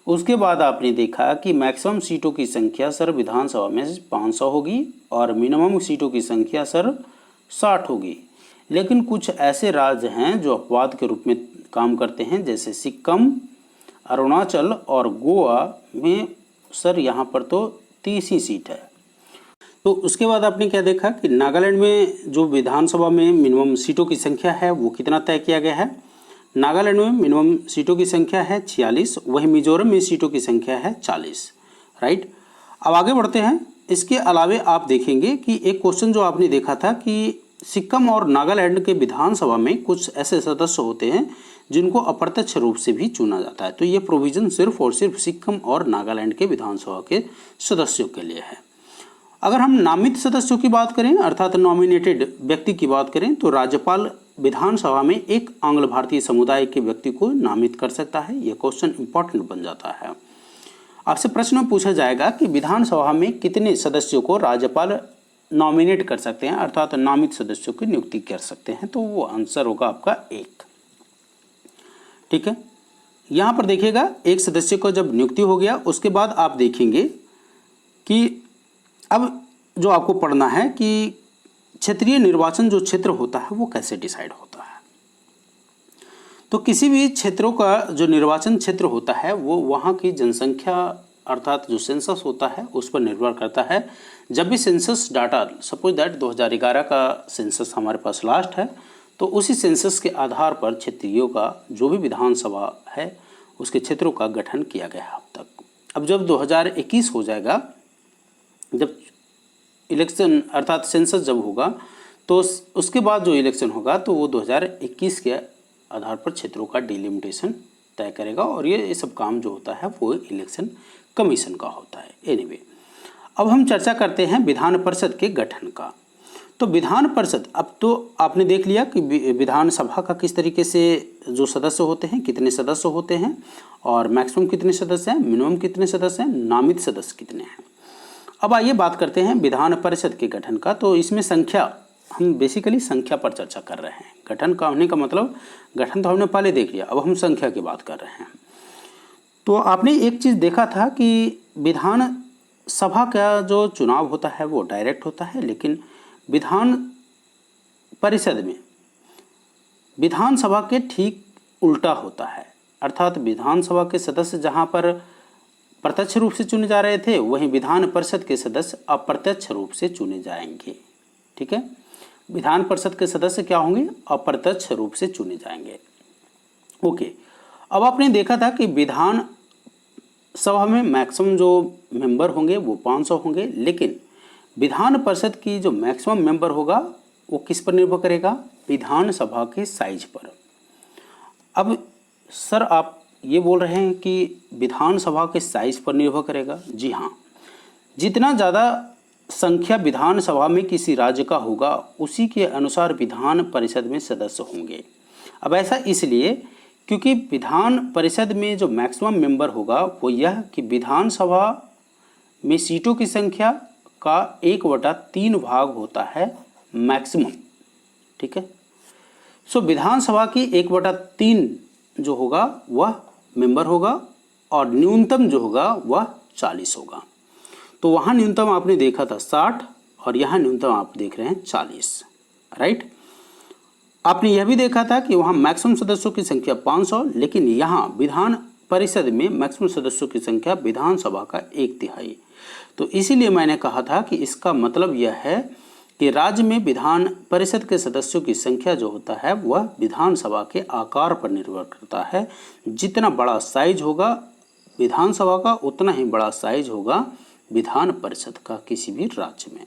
उसके बाद आपने देखा कि मैक्सिमम सीटों की संख्या सर विधानसभा में 500 होगी और मिनिमम सीटों की संख्या सर 60 होगी। लेकिन कुछ ऐसे राज्य हैं जो अपवाद के रूप में काम करते हैं, जैसे सिक्किम, अरुणाचल और गोवा में सर यहाँ पर तो 30 ही सीट है। तो उसके बाद आपने क्या देखा कि नागालैंड में जो विधानसभा में मिनिमम सीटों की संख्या है वो कितना तय किया गया है? नागालैंड में मिनिमम सीटों की संख्या है 46, वहीं मिजोरम में सीटों की संख्या है 40। राइट, अब आगे बढ़ते हैं। इसके अलावे आप देखेंगे कि एक क्वेश्चन जो आपने देखा था कि सिक्किम और नागालैंड के विधानसभा में कुछ ऐसे सदस्य होते हैं जिनको अप्रत्यक्ष रूप से भी चुना जाता है। तो ये प्रोविज़न सिर्फ और सिर्फ सिक्किम और नागालैंड के विधानसभा के सदस्यों के लिए है। अगर हम नामित सदस्यों की बात करें, अर्थात नॉमिनेटेड व्यक्ति की बात करें, तो राज्यपाल विधानसभा में एक आंग्ल भारतीय समुदाय के व्यक्ति को नामित कर सकता है। यह क्वेश्चन इंपॉर्टेंट बन जाता है। आपसे प्रश्न पूछा जाएगा कि विधानसभा में कितने सदस्यों को राज्यपाल नॉमिनेट कर सकते हैं, अर्थात नामित सदस्यों की नियुक्ति कर सकते हैं? तो वो आंसर होगा आपका 1। ठीक है, यहाँ पर देखिएगा एक सदस्य को जब नियुक्ति हो गया उसके बाद आप देखेंगे कि अब जो आपको पढ़ना है कि क्षेत्रीय निर्वाचन जो क्षेत्र होता है वो कैसे डिसाइड होता है। तो किसी भी क्षेत्रों का जो निर्वाचन क्षेत्र होता है वो वहाँ की जनसंख्या अर्थात जो सेंसस होता है उस पर निर्भर करता है। जब भी सेंसस डाटा, सपोज दैट 2011 का सेंसस हमारे पास लास्ट है, तो उसी सेंसस के आधार पर क्षेत्रीयों का जो भी विधानसभा है उसके क्षेत्रों का गठन किया गया अब तक। अब जब 2021 हो जाएगा, जब इलेक्शन अर्थात सेंसस जब होगा, तो उसके बाद जो इलेक्शन होगा तो वो 2021 के आधार पर क्षेत्रों का डिलिमिटेशन तय करेगा, और ये सब काम जो होता है वो इलेक्शन कमीशन का होता है। एनीवे, अब हम चर्चा करते हैं विधान परिषद के गठन का। तो विधान परिषद, अब तो आपने देख लिया कि विधानसभा का किस तरीके से जो सदस्य होते हैं, कितने सदस्य होते हैं, और मैक्सिमम कितने सदस्य हैं, मिनिमम कितने सदस्य हैं, नामित सदस्य कितने हैं। अब आइए बात करते हैं विधान परिषद के गठन का। तो इसमें संख्या, हम बेसिकली संख्या पर चर्चा कर रहे हैं। गठन का होने का मतलब, गठन तो हमने पहले देख लिया, अब हम संख्या की बात कर रहे हैं। तो आपने एक चीज़ देखा था कि विधान सभा का जो चुनाव होता है वो डायरेक्ट होता है, लेकिन विधान परिषद में विधानसभा के ठीक उल्टा होता है। अर्थात विधानसभा के सदस्य जहां पर प्रत्यक्ष रूप से चुने जा रहे थे, वहीं विधान परिषद के सदस्य अप्रत्यक्ष रूप से चुने जाएंगे। ठीक है, विधान परिषद के सदस्य क्या होंगे, अप्रत्यक्ष रूप से चुने जाएंगे। ओके, अब आपने देखा था कि विधान सभा में मैक्सिमम जो मेंबर होंगे वो 500 होंगे, लेकिन विधान परिषद की जो मैक्सिमम मेंबर होगा वो किस पर निर्भर करेगा, विधानसभा के साइज पर। अब सर आप ये बोल रहे हैं कि विधानसभा के साइज पर निर्भर करेगा? जी हाँ, जितना ज़्यादा संख्या विधानसभा में किसी राज्य का होगा उसी के अनुसार विधान परिषद में सदस्य होंगे। अब ऐसा इसलिए क्योंकि विधान परिषद में जो मैक्सिमम मेंबर होगा वो यह कि विधानसभा में सीटों की संख्या का 1/3 भाग होता है मैक्सिमम। ठीक है, सो विधानसभा की 1/3 जो होगा वह मेंबर होगा, और न्यूनतम जो होगा वह 40 होगा। तो वहाँ न्यूनतम आपने देखा था 60, और यहाँ न्यूनतम आप देख रहे हैं 40, राइट। आपने यह भी देखा था कि वहाँ मैक्सिमम सदस्यों की संख्या 500, लेकिन यहाँ विधान परिषद में मैक्सिमम सदस्यों की संख्या विधानसभा का 1/3। तो इसीलिए मैंने कहा था कि इसका मतलब यह है कि राज्य में विधान परिषद के सदस्यों की संख्या जो होता है वह विधानसभा के आकार पर निर्भर करता है। जितना बड़ा साइज होगा विधानसभा का, उतना ही बड़ा साइज होगा विधान परिषद का किसी भी राज्य में,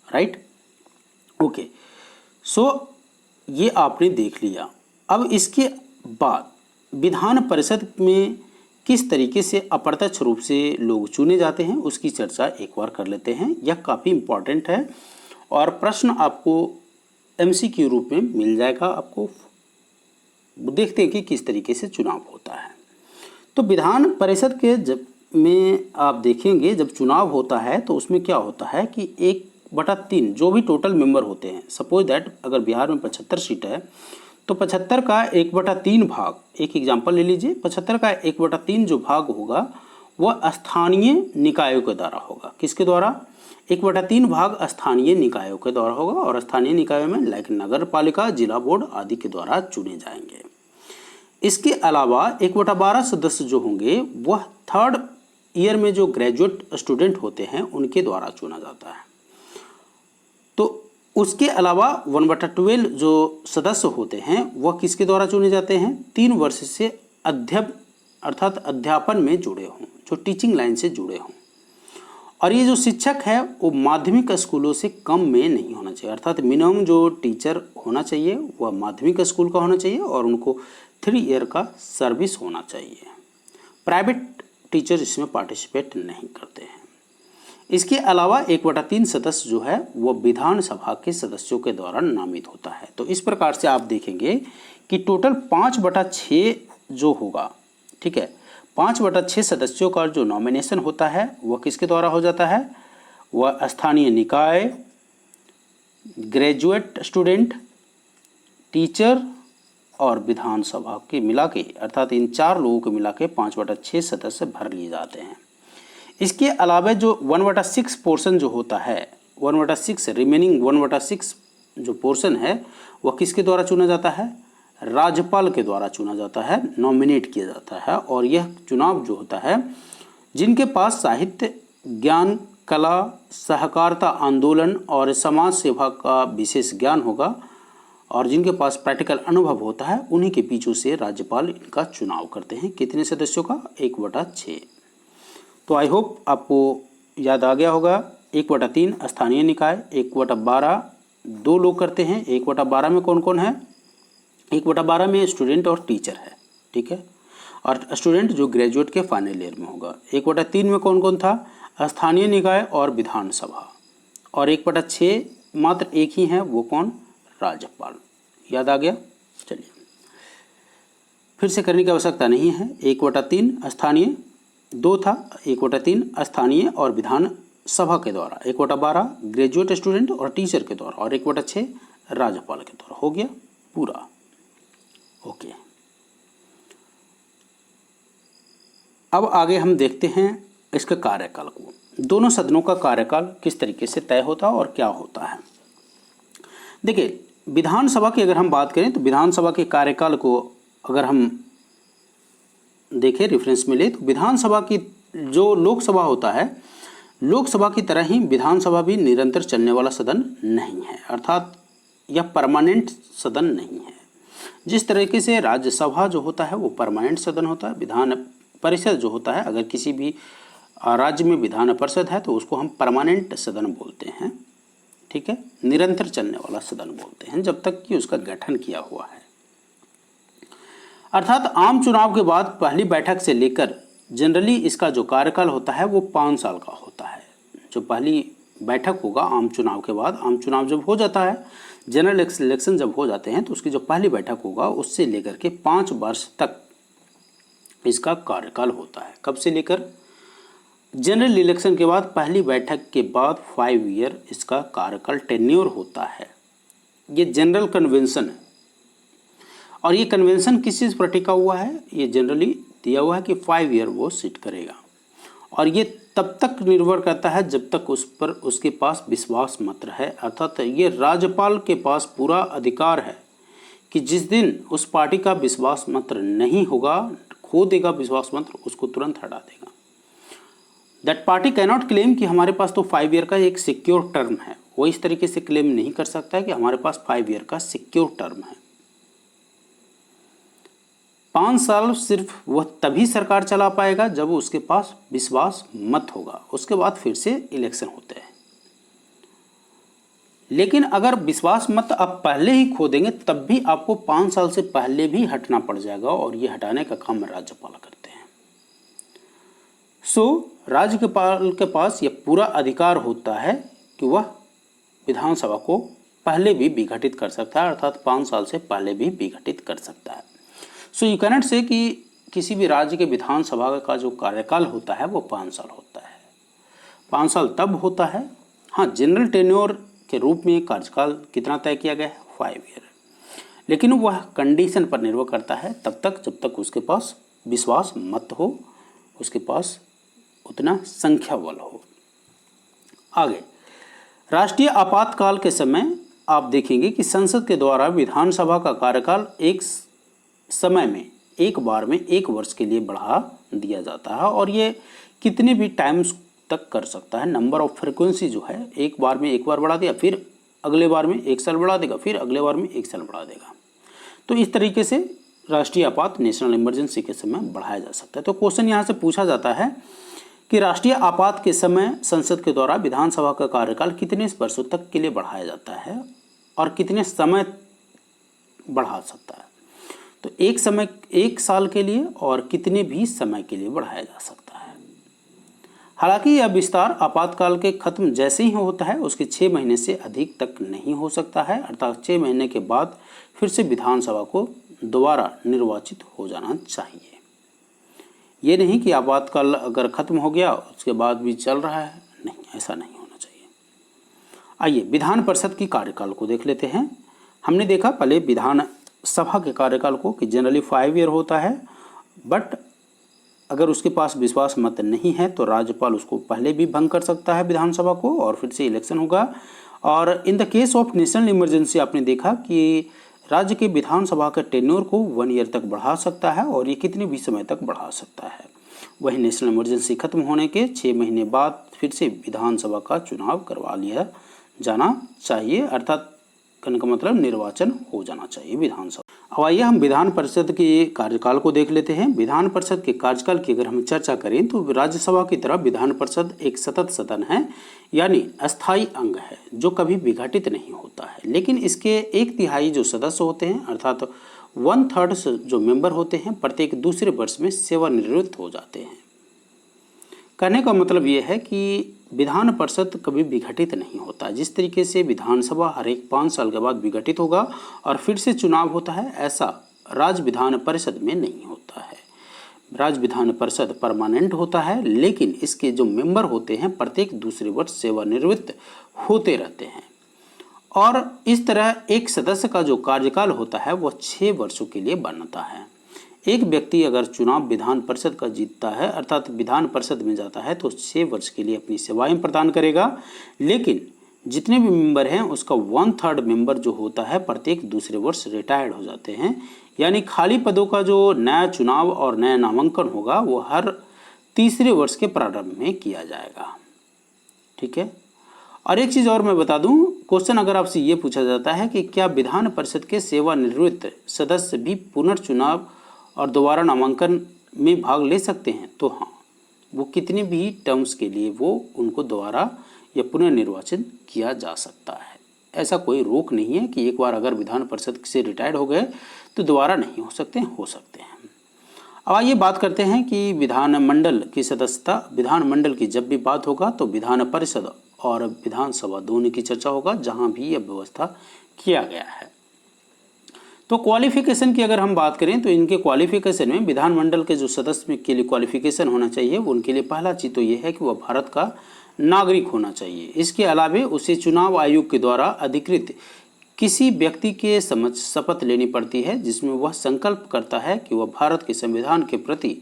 राइट। ओके, सो ये आपने देख लिया। अब इसके बाद विधान परिषद में किस तरीके से अप्रत्यक्ष रूप से लोग चुने जाते हैं उसकी चर्चा एक बार कर लेते हैं। यह काफ़ी इम्पॉर्टेंट है और प्रश्न आपको एमसीक्यू रूप में मिल जाएगा। आपको देखते हैं कि किस तरीके से चुनाव होता है। तो विधान परिषद के जब में आप देखेंगे जब चुनाव होता है तो उसमें क्या होता है कि 1/3 जो भी टोटल मेंबर होते हैं, सपोज दैट अगर बिहार में 75 सीट है तो 75 का 1/3 भाग, एक एग्जांपल ले लीजिए, 75 का 1/3 जो भाग होगा वह स्थानीय निकायों के द्वारा होगा। किसके द्वारा? 1/3 भाग स्थानीय निकायों के द्वारा होगा, और स्थानीय निकायों में लाइक नगर पालिका, जिला बोर्ड आदि के द्वारा चुने जाएंगे। इसके अलावा 1/12 सदस्य जो होंगे वह 3rd ईयर में जो ग्रेजुएट स्टूडेंट होते हैं उनके द्वारा चुना जाता है। तो उसके अलावा 1/12 जो सदस्य होते हैं वह किसके द्वारा चुने जाते हैं? 3 वर्ष से अर्थात अध्यापन में जुड़े हों, जो टीचिंग लाइन से जुड़े हों। और ये जो शिक्षक है वो माध्यमिक स्कूलों से कम में नहीं होना चाहिए, अर्थात मिनिमम जो टीचर होना चाहिए वह माध्यमिक स्कूल का होना चाहिए और उनको 3 ईयर का सर्विस होना चाहिए। प्राइवेट टीचर इसमें पार्टिसिपेट नहीं करते हैं। इसके अलावा 1/3 सदस्य जो है वो विधानसभा के सदस्यों के द्वारा नामित होता है। तो इस प्रकार से आप देखेंगे कि टोटल 5/6 जो होगा, ठीक है, 5/6 सदस्यों का जो नॉमिनेशन होता है वह किसके द्वारा हो जाता है? वह स्थानीय निकाय, ग्रेजुएट स्टूडेंट, टीचर और विधानसभा के मिला के, अर्थात इन 4 लोगों को मिला के 5/6 सदस्य भर लिए जाते हैं। इसके अलावा जो 1/6 पोर्शन जो होता है, 1/6 रिमेनिंग 1/6 जो पोर्शन है वह किसके द्वारा चुना जाता है? राज्यपाल के द्वारा चुना जाता है, नॉमिनेट किया जाता है। और यह चुनाव जो होता है जिनके पास साहित्य, ज्ञान, कला, सहकारिता आंदोलन और समाज सेवा का विशेष ज्ञान होगा और जिनके पास प्रैक्टिकल अनुभव होता है उन्हीं के बीचों से राज्यपाल इनका चुनाव करते हैं। कितने सदस्यों का? 1/6। तो आई होप आपको याद आ गया होगा। 1/3 स्थानीय निकाय, 1/12 दो लोग करते हैं। 1/12 में कौन कौन है? 1/12 में स्टूडेंट और टीचर है, ठीक है, और स्टूडेंट जो ग्रेजुएट के फाइनल ईयर में होगा। 1/3 में कौन कौन था? स्थानीय निकाय और विधानसभा। और 1/6 मात्र एक ही है, वो कौन? राज्यपाल। याद आ गया? चलिए फिर से करने की आवश्यकता नहीं है। 1/3 स्थानीय, 2 था, 1/3 स्थानीय और विधानसभा के द्वारा, 1/12 ग्रेजुएट स्टूडेंट और टीचर के द्वारा, और 1/6 राज्यपाल के द्वारा। हो गया पूरा। ओके, अब आगे हम देखते हैं इसके कार्यकाल को। दोनों सदनों का कार्यकाल किस तरीके से तय होता है और क्या होता है। देखिए, विधानसभा की अगर हम बात करें तो विधानसभा के कार्यकाल को अगर हम देखें, रेफरेंस में ले, तो विधानसभा की जो लोकसभा होता है, लोकसभा की तरह ही विधानसभा भी निरंतर चलने वाला सदन नहीं है, अर्थात यह परमानेंट सदन नहीं है। जिस तरीके से राज्यसभा जो होता है वो परमानेंट सदन होता है, विधान परिषद जो होता है, अगर किसी भी राज्य में विधान परिषद है तो उसको हम परमानेंट सदन बोलते हैं, ठीक है, निरंतर चलने वाला सदन बोलते हैं जब तक कि उसका गठन किया हुआ है। अर्थात आम चुनाव के बाद पहली बैठक से लेकर जनरली इसका जो कार्यकाल होता है वो 5 साल का होता है। जो पहली बैठक होगा आम चुनाव के बाद, आम चुनाव जब हो जाता है, जनरल इलेक्शन जब हो जाते हैं, तो उसकी जो पहली बैठक होगा उससे लेकर के 5 वर्ष तक इसका कार्यकाल होता है। कब से लेकर? जनरल इलेक्शन के बाद पहली बैठक के बाद 5 ईयर इसका कार्यकाल टेन्योर होता है। ये जनरल कन्वेंशन है, और ये कन्वेंशन किस चीज़ पर टिका हुआ है? ये जनरली दिया हुआ है कि 5 ईयर वो सिट करेगा, और ये तब तक निर्भर करता है जब तक उस पर उसके पास विश्वास मत है। अर्थात ये राज्यपाल के पास पूरा अधिकार है कि जिस दिन उस पार्टी का विश्वास मत नहीं होगा, खो देगा विश्वास मत, उसको तुरंत हटा देगा। दैट पार्टी कैनॉट क्लेम कि हमारे पास तो 5 ईयर का एक सिक्योर टर्म है। वो इस तरीके से क्लेम नहीं कर सकता है कि हमारे पास 5 ईयर का सिक्योर टर्म है। 5 साल सिर्फ वह तभी सरकार चला पाएगा जब उसके पास विश्वास मत होगा, उसके बाद फिर से इलेक्शन होते हैं। लेकिन अगर विश्वास मत आप पहले ही खो देंगे तब भी आपको 5 साल से पहले भी हटना पड़ जाएगा, और ये हटाने का काम राज्यपाल करते हैं। सो राज्यपाल के पास यह पूरा अधिकार होता है कि वह विधानसभा को पहले भी विघटित कर सकता है, अर्थात 5 साल से पहले भी विघटित कर सकता है। सो यू कैनॉट से कि किसी भी राज्य के विधानसभा का जो कार्यकाल होता है वो 5 साल होता है। 5 साल तब होता है, हाँ, जनरल टेन्योर के रूप में कार्यकाल कितना तय किया गया है? 5 ईयर। लेकिन वह कंडीशन पर निर्भर करता है तब तक जब तक उसके पास विश्वास मत हो, उसके पास उतना संख्या बल हो। आगे, राष्ट्रीय आपातकाल के समय आप देखेंगे कि संसद के द्वारा विधानसभा का कार्यकाल एक समय में एक बार में 1 वर्ष के लिए बढ़ा दिया जाता है, और ये कितने भी टाइम्स तक कर सकता है। नंबर ऑफ फ्रिक्वेंसी जो है, एक बार में 1 बार बढ़ा दिया, फिर अगले बार में 1 साल बढ़ा देगा, फिर अगले बार में 1 साल बढ़ा देगा। तो इस तरीके से राष्ट्रीय आपात, नेशनल इमरजेंसी के समय बढ़ाया जा सकता है। तो क्वेश्चन यहाँ से पूछा जाता है कि राष्ट्रीय आपात के समय संसद के द्वारा विधानसभा का कार्यकाल कितने वर्षों तक के लिए बढ़ाया जाता है और कितने समय बढ़ा सकता है। तो एक साल के लिए और कितने भी समय के लिए बढ़ाया जा सकता है। हालांकि यह विस्तार आपातकाल के खत्म जैसे ही होता है उसके 6 महीने से अधिक तक नहीं हो सकता है, अर्थात 6 महीने के बाद फिर से विधानसभा को दोबारा निर्वाचित हो जाना चाहिए। ये नहीं कि आपातकाल अगर खत्म हो गया उसके बाद भी चल रहा है, नहीं, ऐसा नहीं होना चाहिए। आइए विधान परिषद की कार्यकाल को देख लेते हैं। हमने देखा पहले विधान सभा के कार्यकाल को कि जनरली 5 ईयर होता है, बट अगर उसके पास विश्वास मत नहीं है तो राज्यपाल उसको पहले भी भंग कर सकता है विधानसभा को, और फिर से इलेक्शन होगा। और in the case of national emergency आपने देखा कि राज्य के विधानसभा का टेन्योर को 1 ईयर तक बढ़ा सकता है, और ये कितने भी समय तक बढ़ा सकता है। वही नेशनल इमरजेंसी खत्म होने के 6 महीने बाद फिर से विधानसभा का चुनाव करवा लिया जाना चाहिए, अर्थात कहने का मतलब निर्वाचन हो जाना चाहिए विधानसभा। अब आइए हम विधान परिषद के कार्यकाल को देख लेते हैं। विधान परिषद के कार्यकाल की अगर हम चर्चा करें तो राज्यसभा की तरह विधान परिषद एक सतत सदन है, यानी अस्थायी अंग है जो कभी विघटित नहीं होता है। लेकिन इसके 1/3 जो सदस्य होते हैं अर्थात 1/3 जो मेंबर होते हैं प्रत्येक दूसरे वर्ष में सेवानिवृत्त हो जाते हैं। कहने का मतलब ये है कि विधान परिषद कभी विघटित नहीं होता। जिस तरीके से विधानसभा हर एक 5 साल के बाद विघटित होगा और फिर से चुनाव होता है, ऐसा राज्य विधान परिषद में नहीं होता है। राज्य विधान परिषद परमानेंट होता है, लेकिन इसके जो मेंबर होते हैं प्रत्येक दूसरे वर्ष सेवानिवृत्त होते रहते हैं। और इस तरह एक सदस्य का जो कार्यकाल होता है वह 6 वर्षों के लिए बनता है। एक व्यक्ति अगर चुनाव विधान परिषद का जीतता है अर्थात विधान परिषद में जाता है तो 6 वर्ष के लिए अपनी सेवाएं प्रदान करेगा, लेकिन जितने भी मेंबर हैं उसका 1/3 मेंबर जो होता है प्रत्येक दूसरे वर्ष रिटायर्ड हो जाते हैं। यानी खाली पदों का जो नया चुनाव और नया नामांकन होगा वो हर तीसरे वर्ष के प्रारंभ में किया जाएगा। ठीक है। और एक चीज़ और मैं बता दूं, क्वेश्चन अगर आपसे ये पूछा जाता है कि क्या विधान परिषद के सेवानिवृत्त सदस्य भी पुनर्चुनाव और दोबारा नामांकन में भाग ले सकते हैं, तो हाँ, वो कितने भी टर्म्स के लिए वो उनको दोबारा या पुनर्निर्वाचन किया जा सकता है। ऐसा कोई रोक नहीं है कि एक बार अगर विधान परिषद से रिटायर्ड हो गए तो दोबारा नहीं हो सकते हैं। अब आइए बात करते हैं कि विधानमंडल की सदस्यता। विधानमंडल की जब भी बात होगा तो विधान परिषद और विधानसभा दोनों की चर्चा होगा, जहां भी यह व्यवस्था किया गया है। तो क्वालिफिकेशन की अगर हम बात करें तो इनके क्वालिफिकेशन में विधानमंडल के जो सदस्य के लिए क्वालिफिकेशन होना चाहिए, उनके लिए पहला चीज़ तो ये है कि वह भारत का नागरिक होना चाहिए। इसके अलावा उसे चुनाव आयोग के द्वारा अधिकृत किसी व्यक्ति के समक्ष शपथ लेनी पड़ती है, जिसमें वह संकल्प करता है कि वह भारत के संविधान के प्रति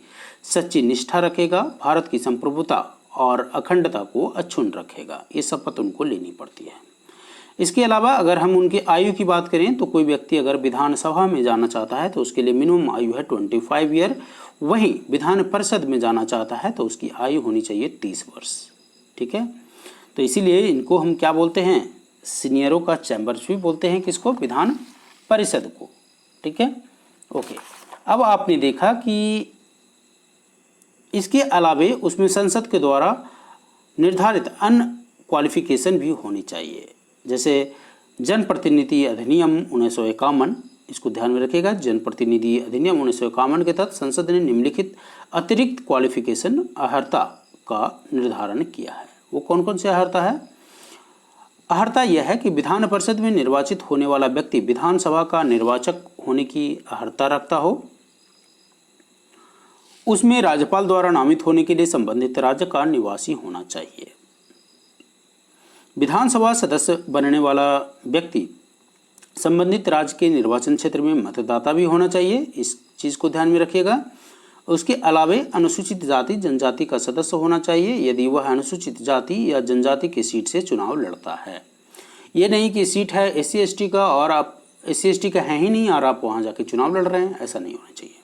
सच्ची निष्ठा रखेगा, भारत की संप्रभुता और अखंडता को अक्षुण्ण रखेगा। ये शपथ उनको लेनी पड़ती है। इसके अलावा अगर हम उनकी आयु की बात करें तो कोई व्यक्ति अगर विधानसभा में जाना चाहता है तो उसके लिए मिनिमम आयु है 25 ईयर। वहीं विधान परिषद में जाना चाहता है तो उसकी आयु होनी चाहिए 30 वर्ष। ठीक है। तो इसीलिए इनको हम क्या बोलते हैं, सीनियरों का चैम्बर्स भी बोलते हैं। किसको? विधान परिषद को। ठीक है। ओके। अब आपने देखा कि इसके अलावे उसमें संसद के द्वारा निर्धारित अन्य क्वालिफिकेशन भी होनी चाहिए, जैसे जनप्रतिनिधि अधिनियम 1951, इसको ध्यान में रखिएगा। जनप्रतिनिधि अधिनियम 1951 के तहत संसद ने निम्नलिखित अतिरिक्त क्वालिफिकेशन अर्हता का निर्धारण किया है। वो कौन कौन से अर्हता है? अर्हता यह है कि विधान परिषद में निर्वाचित होने वाला व्यक्ति विधानसभा का निर्वाचक होने की अर्हता रखता हो, उसमें राज्यपाल द्वारा नामित होने के लिए संबंधित राज्य का निवासी होना चाहिए, विधानसभा सदस्य बनने वाला व्यक्ति संबंधित राज्य के निर्वाचन क्षेत्र में मतदाता भी होना चाहिए। इस चीज़ को ध्यान में रखिएगा। उसके अलावे अनुसूचित जाति जनजाति का सदस्य होना चाहिए यदि वह अनुसूचित जाति या जनजाति की सीट से चुनाव लड़ता है। ये नहीं कि सीट है SC/ST का और आप SC/ST का है ही नहीं और आप वहाँ जाके चुनाव लड़ रहे हैं, ऐसा नहीं होना चाहिए।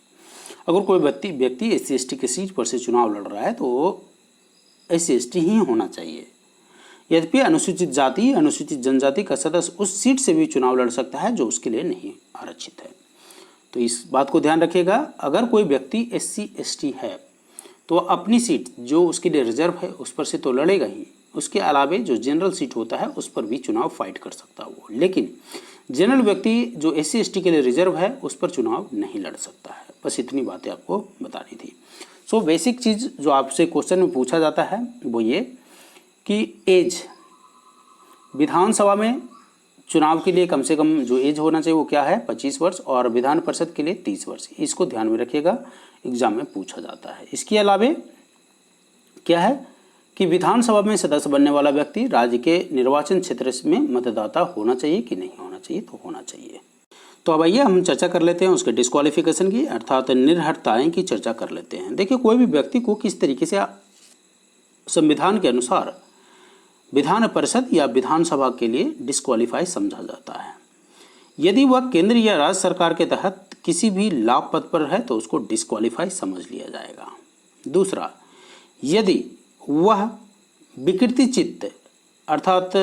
अगर कोई व्यक्ति SC/ST की सीट पर से चुनाव लड़ रहा है तो SC/ST ही होना चाहिए। यद्यपि अनुसूचित जाति अनुसूचित जनजाति का सदस्य उस सीट से भी चुनाव लड़ सकता है जो उसके लिए नहीं आरक्षित है। तो इस बात को ध्यान रखिएगा। अगर कोई व्यक्ति SC/ST है तो अपनी सीट जो उसके लिए रिजर्व है उस पर से तो लड़ेगा ही, उसके अलावे जो जनरल सीट होता है उस पर भी चुनाव फाइट कर सकता है वो। लेकिन जनरल व्यक्ति जो SC/ST के लिए रिजर्व है उस पर चुनाव नहीं लड़ सकता है। बस इतनी बातें आपको बतानी थी। सो बेसिक चीज़ जो आपसे क्वेश्चन में पूछा जाता है वो ये कि एज विधानसभा में चुनाव के लिए कम से कम जो एज होना चाहिए वो क्या है, 25 वर्ष, और विधान परिषद के लिए 30 वर्ष। इसको ध्यान में रखिएगा, एग्जाम में पूछा जाता है। इसके अलावे क्या है कि विधानसभा में सदस्य बनने वाला व्यक्ति राज्य के निर्वाचन क्षेत्र में मतदाता होना चाहिए कि नहीं होना चाहिए, तो होना चाहिए। तो अब आइए हम चर्चा कर लेते हैं उसके डिस्क्वालिफिकेशन की अर्थात निर्हरताएँ की चर्चा कर लेते हैं। देखिए, कोई भी व्यक्ति को किस तरीके से संविधान के अनुसार विधान परिषद या विधानसभा के लिए डिस्क्वालीफाई समझा जाता है। यदि वह केंद्र या राज्य सरकार के तहत किसी भी लाभ पद पर है तो उसको डिस्क्वालीफाई समझ लिया जाएगा। दूसरा, यदि वह विकृति चित्त अर्थात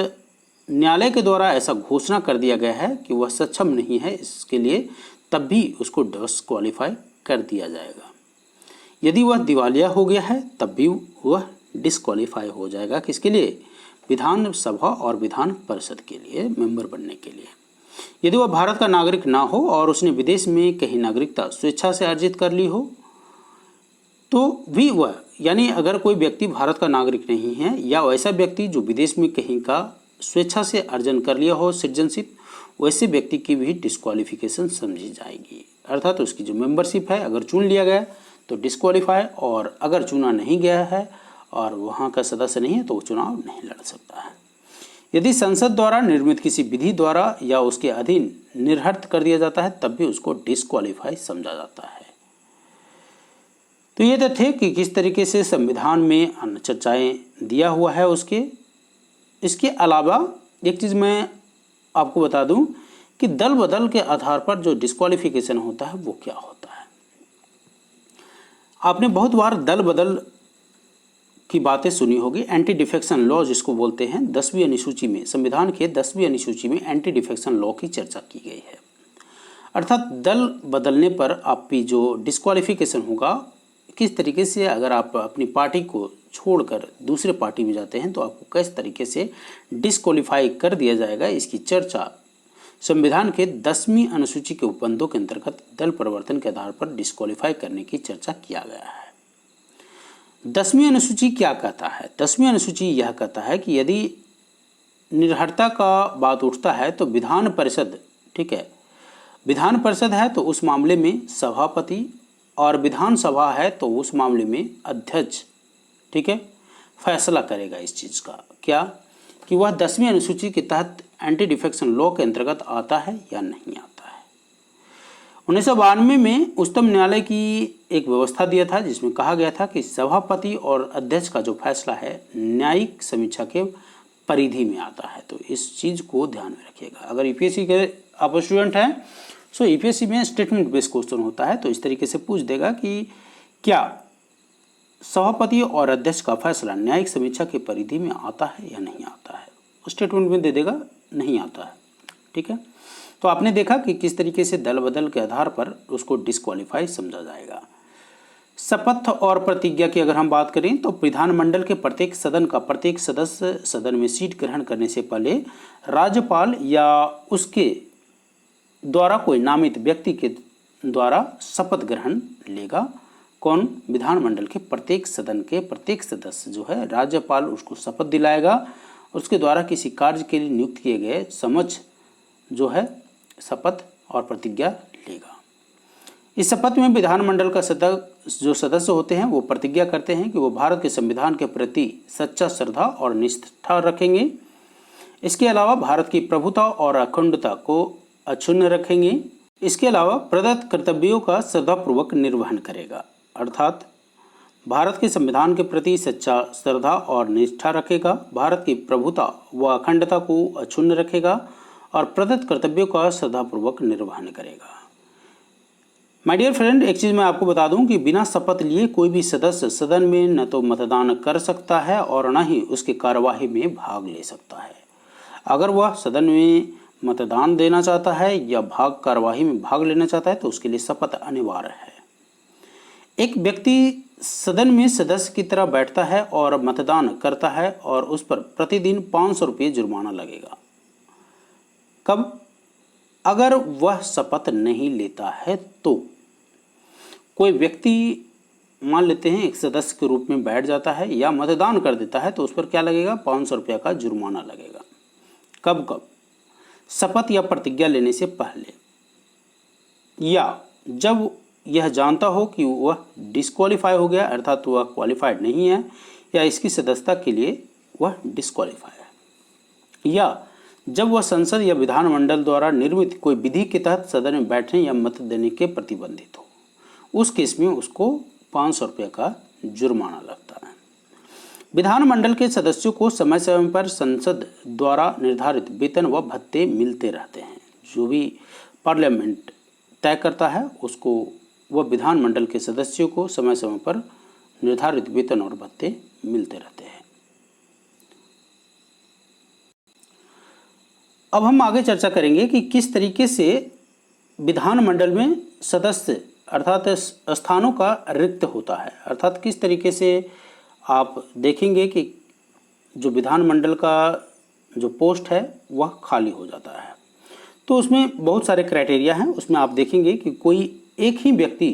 न्यायालय के द्वारा ऐसा घोषणा कर दिया गया है कि वह सक्षम नहीं है इसके लिए, तब भी उसको डिस्क्वालीफाई कर दिया जाएगा। यदि वह दिवालिया हो गया है तब भी वह डिस्क्वालीफाई हो जाएगा। किसके लिए? विधानसभा और विधान परिषद के लिए मेंबर बनने के लिए। यदि वह भारत का नागरिक ना हो और उसने विदेश में कहीं नागरिकता स्वेच्छा से अर्जित कर ली हो तो भी वह, यानी अगर कोई व्यक्ति भारत का नागरिक नहीं है या ऐसा व्यक्ति जो विदेश में कहीं का स्वेच्छा से अर्जन कर लिया हो सिटीजनशिप, वैसे व्यक्ति की भी डिस्क्वालिफिकेशन समझी जाएगी। अर्थात उसकी जो मेंबरशिप है अगर चुन लिया गया तो डिस्क्वालीफाई, और अगर चुना नहीं गया है और वहाँ का सदस्य नहीं है तो वो चुनाव नहीं लड़ सकता है। यदि संसद द्वारा निर्मित किसी विधि द्वारा या उसके अधीन निरर्थ कर दिया जाता है तब भी उसको डिस्क्वालीफाई समझा जाता है। तो ये तथ्य कि किस तरीके से संविधान में चर्चाएं दिया हुआ है उसके। इसके अलावा एक चीज़ मैं आपको बता दूं कि दल बदल के आधार पर जो डिस्क्वालिफिकेशन होता है वो क्या होता है। आपने बहुत बार दल बदल की बातें सुनी होगी। एंटी डिफेक्शन लॉ जिसको बोलते हैं, 10वीं अनुसूची में, संविधान के 10वीं अनुसूची में एंटी डिफेक्शन लॉ की चर्चा की गई है। अर्थात दल बदलने पर आपकी जो डिस्क्वालिफिकेशन होगा, किस तरीके से अगर आप अपनी पार्टी को छोड़कर दूसरे पार्टी में जाते हैं तो आपको किस तरीके से डिस्क्वालीफाई कर दिया जाएगा, इसकी चर्चा संविधान के 10वीं अनुसूची के उपबंधों के अंतर्गत दल परिवर्तन के आधार पर डिस्क्वालीफाई करने की चर्चा किया गया है। 10वीं अनुसूची क्या कहता है? 10वीं अनुसूची यह कहता है कि यदि निर्हरता का बात उठता है तो विधान परिषद, ठीक है, विधान परिषद है तो उस मामले में सभापति, और विधानसभा है तो उस मामले में अध्यक्ष, ठीक है, फैसला करेगा इस चीज़ का, क्या कि वह 10वीं अनुसूची के तहत एंटी डिफेक्शन लॉ के अंतर्गत आता है या नहीं आता है। 1992 में उच्चतम न्यायालय की एक व्यवस्था दिया था जिसमें कहा गया था कि सभापति और अध्यक्ष का जो फैसला है न्यायिक समीक्षा के परिधि में आता है। तो इस चीज़ को ध्यान में रखिएगा। अगर यूपीएससी के आप स्टूडेंट हैं सो यूपीएससी में स्टेटमेंट बेस्ड क्वेश्चन होता है, तो इस तरीके से पूछ देगा कि क्या सभापति और अध्यक्ष का फैसला न्यायिक समीक्षा के परिधि में आता है या नहीं आता है। स्टेटमेंट में दे देगा नहीं आता है, ठीक है। तो आपने देखा कि किस तरीके से दल बदल के आधार पर उसको डिस्क्वालीफाई समझा जाएगा। शपथ और प्रतिज्ञा की अगर हम बात करें तो विधानमंडल के प्रत्येक सदन का प्रत्येक सदस्य सदन में सीट ग्रहण करने से पहले राज्यपाल या उसके द्वारा कोई नामित व्यक्ति के द्वारा शपथ ग्रहण लेगा। कौन? विधानमंडल के प्रत्येक सदन के प्रत्येक सदस्य जो है राज्यपाल उसको शपथ दिलाएगा, उसके द्वारा किसी कार्य के लिए नियुक्त किए गए समक्ष जो है शपथ और प्रतिज्ञा लेगा। इस शपथ में विधानमंडल का जो सदस्य होते हैं वो प्रतिज्ञा करते हैं कि वो भारत के संविधान के प्रति सच्चा श्रद्धा और निष्ठा रखेंगे। इसके अलावा भारत की प्रभुता और अखंडता को अक्षुण्ण रखेंगे। इसके अलावा प्रदत्त कर्तव्यों का श्रद्धापूर्वक निर्वहन करेगा, अर्थात भारत के संविधान के प्रति सच्चा श्रद्धा और निष्ठा रखेगा, भारत की प्रभुता व अखंडता को अक्षुण्ण रखेगा और प्रदत्त कर्तव्यों का श्रद्धापूर्वक निर्वहन करेगा। माय डियर फ्रेंड, एक चीज़ मैं आपको बता दूं कि बिना शपथ लिए कोई भी सदस्य सदन में न तो मतदान कर सकता है और न ही उसकी कार्यवाही में भाग ले सकता है। अगर वह सदन में मतदान देना चाहता है या कार्यवाही में भाग लेना चाहता है तो उसके लिए शपथ अनिवार्य है। एक व्यक्ति सदन में सदस्य की तरह बैठता है और मतदान करता है और उस पर प्रतिदिन 500 रुपये जुर्माना लगेगा। कब? अगर वह शपथ नहीं लेता है तो कोई व्यक्ति मान लेते हैं एक सदस्य के रूप में बैठ जाता है या मतदान कर देता है तो उस पर क्या लगेगा? 500 रुपये का जुर्माना लगेगा। कब कब? शपथ या प्रतिज्ञा लेने से पहले, या जब यह जानता हो कि वह डिस्क्वालीफाई हो गया, अर्थात वह क्वालिफाइड नहीं है या इसकी सदस्यता के लिए वह डिस्क्वालीफाई है, या जब वह संसद या विधानमंडल द्वारा निर्मित कोई विधि के तहत सदन में बैठने या मत देने के प्रतिबंधित हो। उस केस में उसको 500 रुपये का जुर्माना लगता है। विधानमंडल के सदस्यों को समय समय पर संसद द्वारा निर्धारित वेतन व भत्ते मिलते रहते हैं। जो भी पार्लियामेंट तय करता है उसको वह विधानमंडल के सदस्यों को समय समय पर निर्धारित वेतन और भत्ते मिलते रहते हैं। अब हम आगे चर्चा करेंगे कि किस तरीके से विधानमंडल में सदस्य अर्थात स्थानों का रिक्त होता है, अर्थात किस तरीके से आप देखेंगे कि जो विधानमंडल का जो पोस्ट है वह खाली हो जाता है। तो उसमें बहुत सारे क्राइटेरिया हैं। उसमें आप देखेंगे कि कोई एक ही व्यक्ति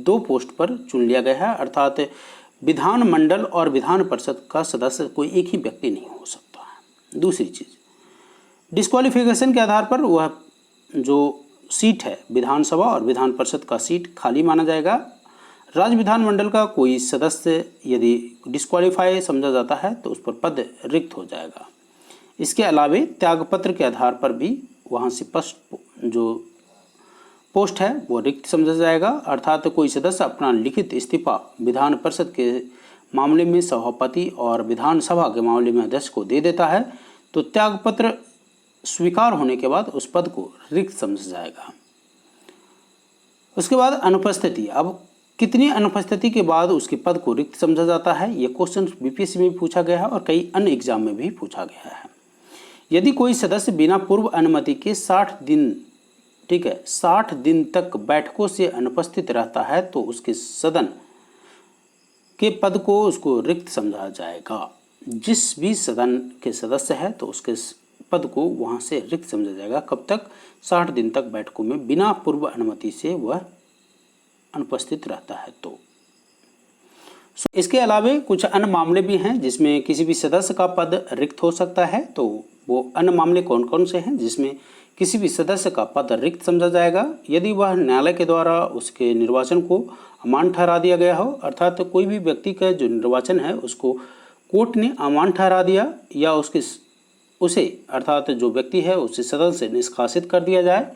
2 पोस्ट पर चुन लिया गया है, अर्थात विधानमंडल और विधान परिषद का सदस्य कोई एक ही व्यक्ति नहीं हो सकता है। दूसरी चीज़, डिस्क्वालिफिकेशन के आधार पर वह जो सीट है विधानसभा और विधान परिषद का सीट खाली माना जाएगा। राज्य विधानमंडल का कोई सदस्य यदि डिस्क्वालीफाई समझा जाता है तो उस पर पद रिक्त हो जाएगा। इसके अलावे त्यागपत्र के आधार पर भी वहाँ से जो पोस्ट है वो रिक्त समझा जाएगा, अर्थात कोई सदस्य अपना लिखित इस्तीफा विधान परिषद के मामले में सभापति और विधानसभा के मामले में अध्यक्ष को दे देता है तो त्यागपत्र स्वीकार होने के बाद उस पद को रिक्त समझा जाएगा। उसके बाद अनुपस्थिति, अब कितनी अनुपस्थिति के बाद उसके पद को रिक्त समझा जाता है, ये क्वेश्चन बीपीएससी में भी पूछा गया है और कई अन्य एग्जाम में भी पूछा गया है। यदि कोई सदस्य बिना पूर्व अनुमति के 60 दिन, ठीक है, 60 दिन तक बैठकों से अनुपस्थित रहता है तो उसके सदन के पद को उसको रिक्त समझा जाएगा। जिस भी सदन के सदस्य है तो उसके पद को वहाँ से रिक्त समझा जाएगा। कब तक? 60 दिन तक बैठकों में बिना पूर्व अनुमति से वह अनुपस्थित रहता है तो। इसके अलावे कुछ अन्य मामले भी हैं जिसमें किसी भी सदस्य का पद रिक्त हो सकता है। तो वो अन्य मामले कौन कौन से हैं जिसमें किसी भी सदस्य का पद रिक्त समझा जाएगा? यदि वह न्यायालय के द्वारा उसके निर्वाचन को अमान्य ठहरा दिया गया हो, अर्थात कोई भी व्यक्ति का जो निर्वाचन है उसको कोर्ट ने अमान्य ठहरा दिया या उसे अर्थात जो व्यक्ति है उसे सदन से निष्कासित कर दिया जाए,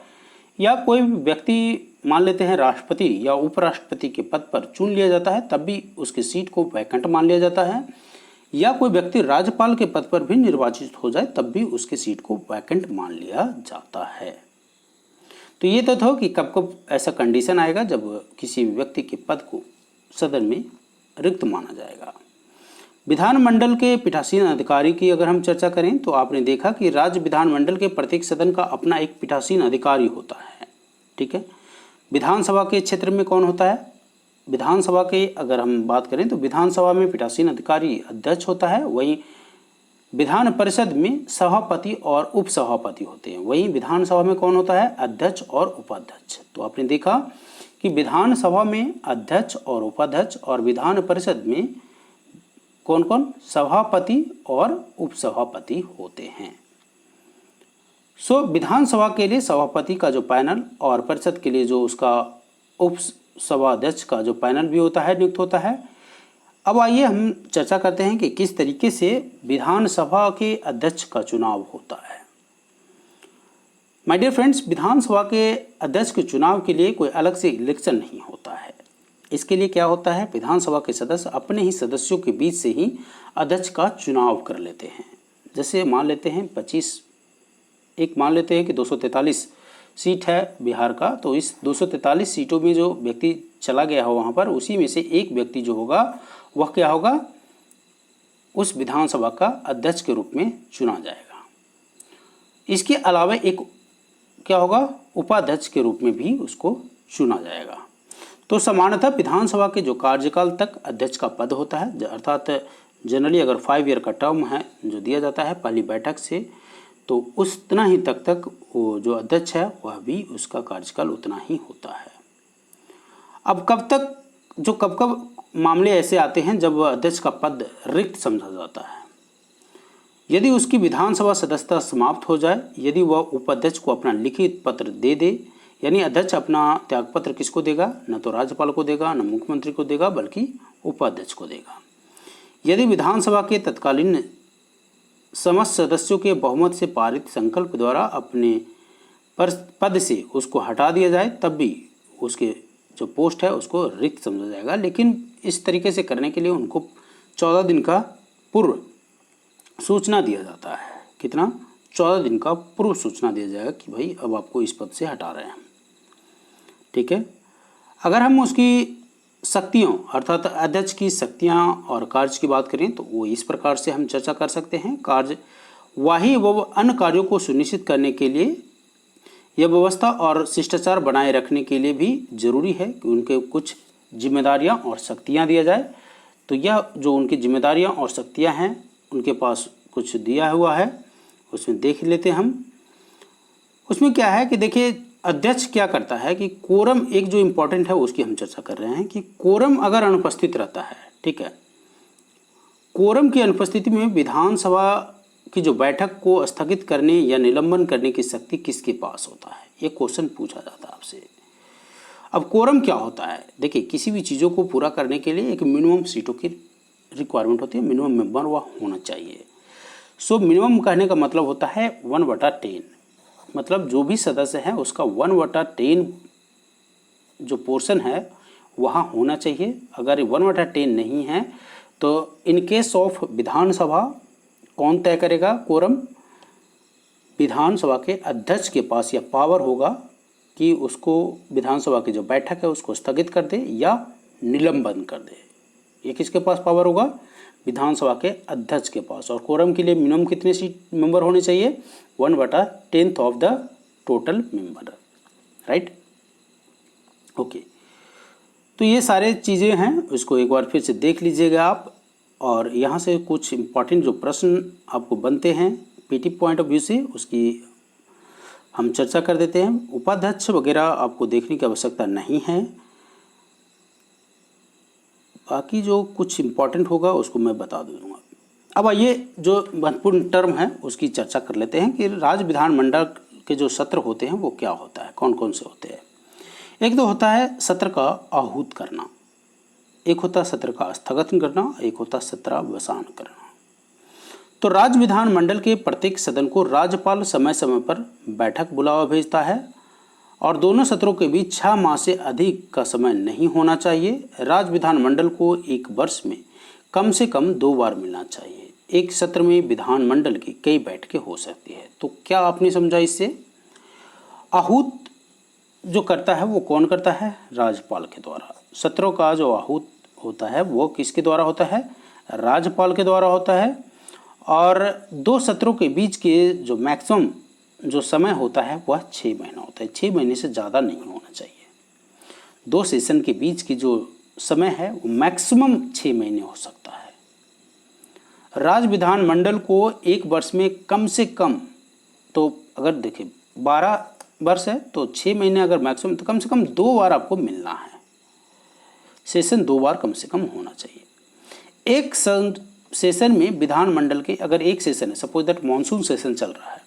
या कोई व्यक्ति मान लेते हैं राष्ट्रपति या उपराष्ट्रपति के पद पर चुन लिया जाता है तब भी उसकी सीट को वैकेंट मान लिया जाता है, या कोई व्यक्ति राज्यपाल के पद पर भी निर्वाचित हो जाए तब भी उसकी सीट को वैकेंट मान लिया जाता है। तो ये तथ्य हो कि कब कब ऐसा कंडीशन आएगा जब किसी व्यक्ति के पद को सदन में रिक्त माना जाएगा। विधानमंडल के पीठासीन अधिकारी की अगर हम चर्चा करें तो आपने देखा कि राज्य विधानमंडल के प्रत्येक सदन का अपना एक पीठासीन अधिकारी होता है, ठीक है। विधानसभा के क्षेत्र में कौन होता है? विधानसभा के अगर हम बात करें तो विधानसभा में पीठासीन अधिकारी अध्यक्ष होता है, वहीं विधान परिषद में सभापति और उपसभापति होते हैं। वहीं विधानसभा में कौन होता है? अध्यक्ष और उपाध्यक्ष। तो आपने देखा कि विधानसभा में अध्यक्ष और उपाध्यक्ष और विधान परिषद में कौन कौन? सभापति और उपसभापति होते हैं। विधानसभा के लिए सभापति का जो पैनल और परिषद के लिए जो उसका उपसभाध्यक्ष का जो पैनल भी होता है नियुक्त होता है। अब आइए हम चर्चा करते हैं कि किस तरीके से विधानसभा के अध्यक्ष का चुनाव होता है। माय डियर फ्रेंड्स, विधानसभा के अध्यक्ष के चुनाव के लिए कोई अलग से इलेक्शन नहीं होता है। इसके लिए क्या होता है? विधानसभा के सदस्य अपने ही सदस्यों के बीच से ही अध्यक्ष का चुनाव कर लेते हैं। जैसे मान लेते हैं मान लेते हैं कि 243 सीट है बिहार का, तो इस 243 सीटों में जो व्यक्ति चला गया हो वहाँ पर, उसी में से एक व्यक्ति जो होगा वह क्या होगा? उस विधानसभा का अध्यक्ष के रूप में चुना जाएगा। इसके अलावा एक क्या होगा? उपाध्यक्ष के रूप में भी उसको चुना जाएगा। तो सामान्यतः विधानसभा के जो कार्यकाल तक अध्यक्ष का पद होता है, अर्थात जनरली अगर 5 ईयर का टर्म है जो दिया जाता है पहली बैठक से, तो उतना ही तक वो जो अध्यक्ष है वह भी उसका कार्यकाल उतना ही होता है। अब कब मामले ऐसे आते हैं जब अध्यक्ष का पद रिक्त समझा जाता है? यदि उसकी विधानसभा सदस्यता समाप्त हो जाए, यदि वह उपाध्यक्ष को अपना लिखित पत्र दे दे, यानी अध्यक्ष अपना त्यागपत्र किसको देगा? न तो राज्यपाल को देगा, न मुख्यमंत्री को देगा, बल्कि उपाध्यक्ष को देगा। यदि विधानसभा के तत्कालीन समस्त सदस्यों के बहुमत से पारित संकल्प द्वारा अपने पद से उसको हटा दिया जाए तब भी उसके जो पोस्ट है उसको रिक्त समझा जाएगा। लेकिन इस तरीके से करने के लिए उनको 14 दिन का पूर्व सूचना दिया जाता है। कितना? 14 दिन का पूर्व सूचना दिया जाएगा कि भाई अब आपको इस पद से हटा रहे हैं, ठीक है। अगर हम उसकी शक्तियों अर्थात अध्यक्ष की शक्तियां और कार्य की बात करें तो वो इस प्रकार से हम चर्चा कर सकते हैं। कार्य वाही व अन्य कार्यों को सुनिश्चित करने के लिए यह व्यवस्था और शिष्टाचार बनाए रखने के लिए भी जरूरी है कि उनके कुछ जिम्मेदारियां और शक्तियां दिया जाए। तो यह जो उनकी जिम्मेदारियां और शक्तियां हैं उनके पास कुछ दिया हुआ है, उसमें देख लेते हैं हम। उसमें क्या है कि देखिए अध्यक्ष क्या करता है कि कोरम एक जो इम्पोर्टेंट है उसकी हम चर्चा कर रहे हैं कि कोरम अगर अनुपस्थित रहता है, ठीक है, कोरम की अनुपस्थिति में विधानसभा की जो बैठक को स्थगित करने या निलंबन करने की शक्ति किसके पास होता है, ये क्वेश्चन पूछा जाता है आपसे। अब कोरम क्या होता है, देखिए किसी भी चीज़ों को पूरा करने के लिए एक मिनिमम सीटों की रिक्वायरमेंट होती है, मिनिमम मेंबर वह होना चाहिए। सो मिनिमम कहने का मतलब होता है 1/10, मतलब जो भी सदस्य है उसका 1/10 जो पोर्शन है वहाँ होना चाहिए। अगर 1/10 नहीं है तो इन केस ऑफ विधानसभा कौन तय करेगा कोरम, विधानसभा के अध्यक्ष के पास यह पावर होगा कि उसको विधानसभा की जो बैठक है उसको स्थगित कर दे या निलंबन कर दे। ये किसके पास पावर होगा, विधानसभा के अध्यक्ष के पास। और कोरम के लिए मिनिमम कितने सीट मेंबर होने चाहिए, 1/10 of the total member, right. Okay, तो ये सारे चीज़ें हैं, इसको एक बार फिर से देख लीजिएगा आप। और यहाँ से कुछ इम्पॉर्टेंट जो प्रश्न आपको बनते हैं पीटी पॉइंट ऑफ व्यू से उसकी हम चर्चा कर देते हैं। उपाध्यक्ष वगैरह आपको देखने की आवश्यकता नहीं है, बाकी जो कुछ इम्पॉर्टेंट होगा उसको मैं बता दूंगा। अब आइए जो महत्वपूर्ण टर्म है उसकी चर्चा कर लेते हैं कि राज्य विधानमंडल के जो सत्र होते हैं वो क्या होता है, कौन कौन से होते हैं। एक तो होता है सत्र का आहूत करना, एक होता है सत्र का स्थगन करना, एक होता है सत्रावसान करना। तो राज्य विधानमंडल के प्रत्येक सदन को राज्यपाल समय समय पर बैठक बुलावा भेजता है और दोनों सत्रों के बीच 6 माह से अधिक का समय नहीं होना चाहिए। राज्य विधानमंडल को एक वर्ष में कम से कम 2 बार मिलना चाहिए। एक सत्र में विधानमंडल की कई बैठकें हो सकती है। तो क्या आपने समझा इससे, आहूत जो करता है वो कौन करता है, राज्यपाल के द्वारा। सत्रों का जो आहूत होता है वो किसके द्वारा होता है, राज्यपाल के द्वारा होता है। और 2 सत्रों के बीच के जो मैक्सिमम जो समय होता है वह 6 महीना होता है, 6 महीने से ज़्यादा नहीं होना चाहिए। 2 सेशन के बीच की जो समय है वो मैक्सिमम 6 महीने हो सकता है। राज्य विधानमंडल को एक वर्ष में कम से कम, तो अगर देखिए 12 वर्ष है तो 6 महीने अगर मैक्सिमम, तो कम से कम 2 बार आपको मिलना है, सेशन 2 बार कम से कम होना चाहिए। एक सेशन में विधानमंडल के अगर एक सेशन है, सपोज दैट मानसून सेशन चल रहा है,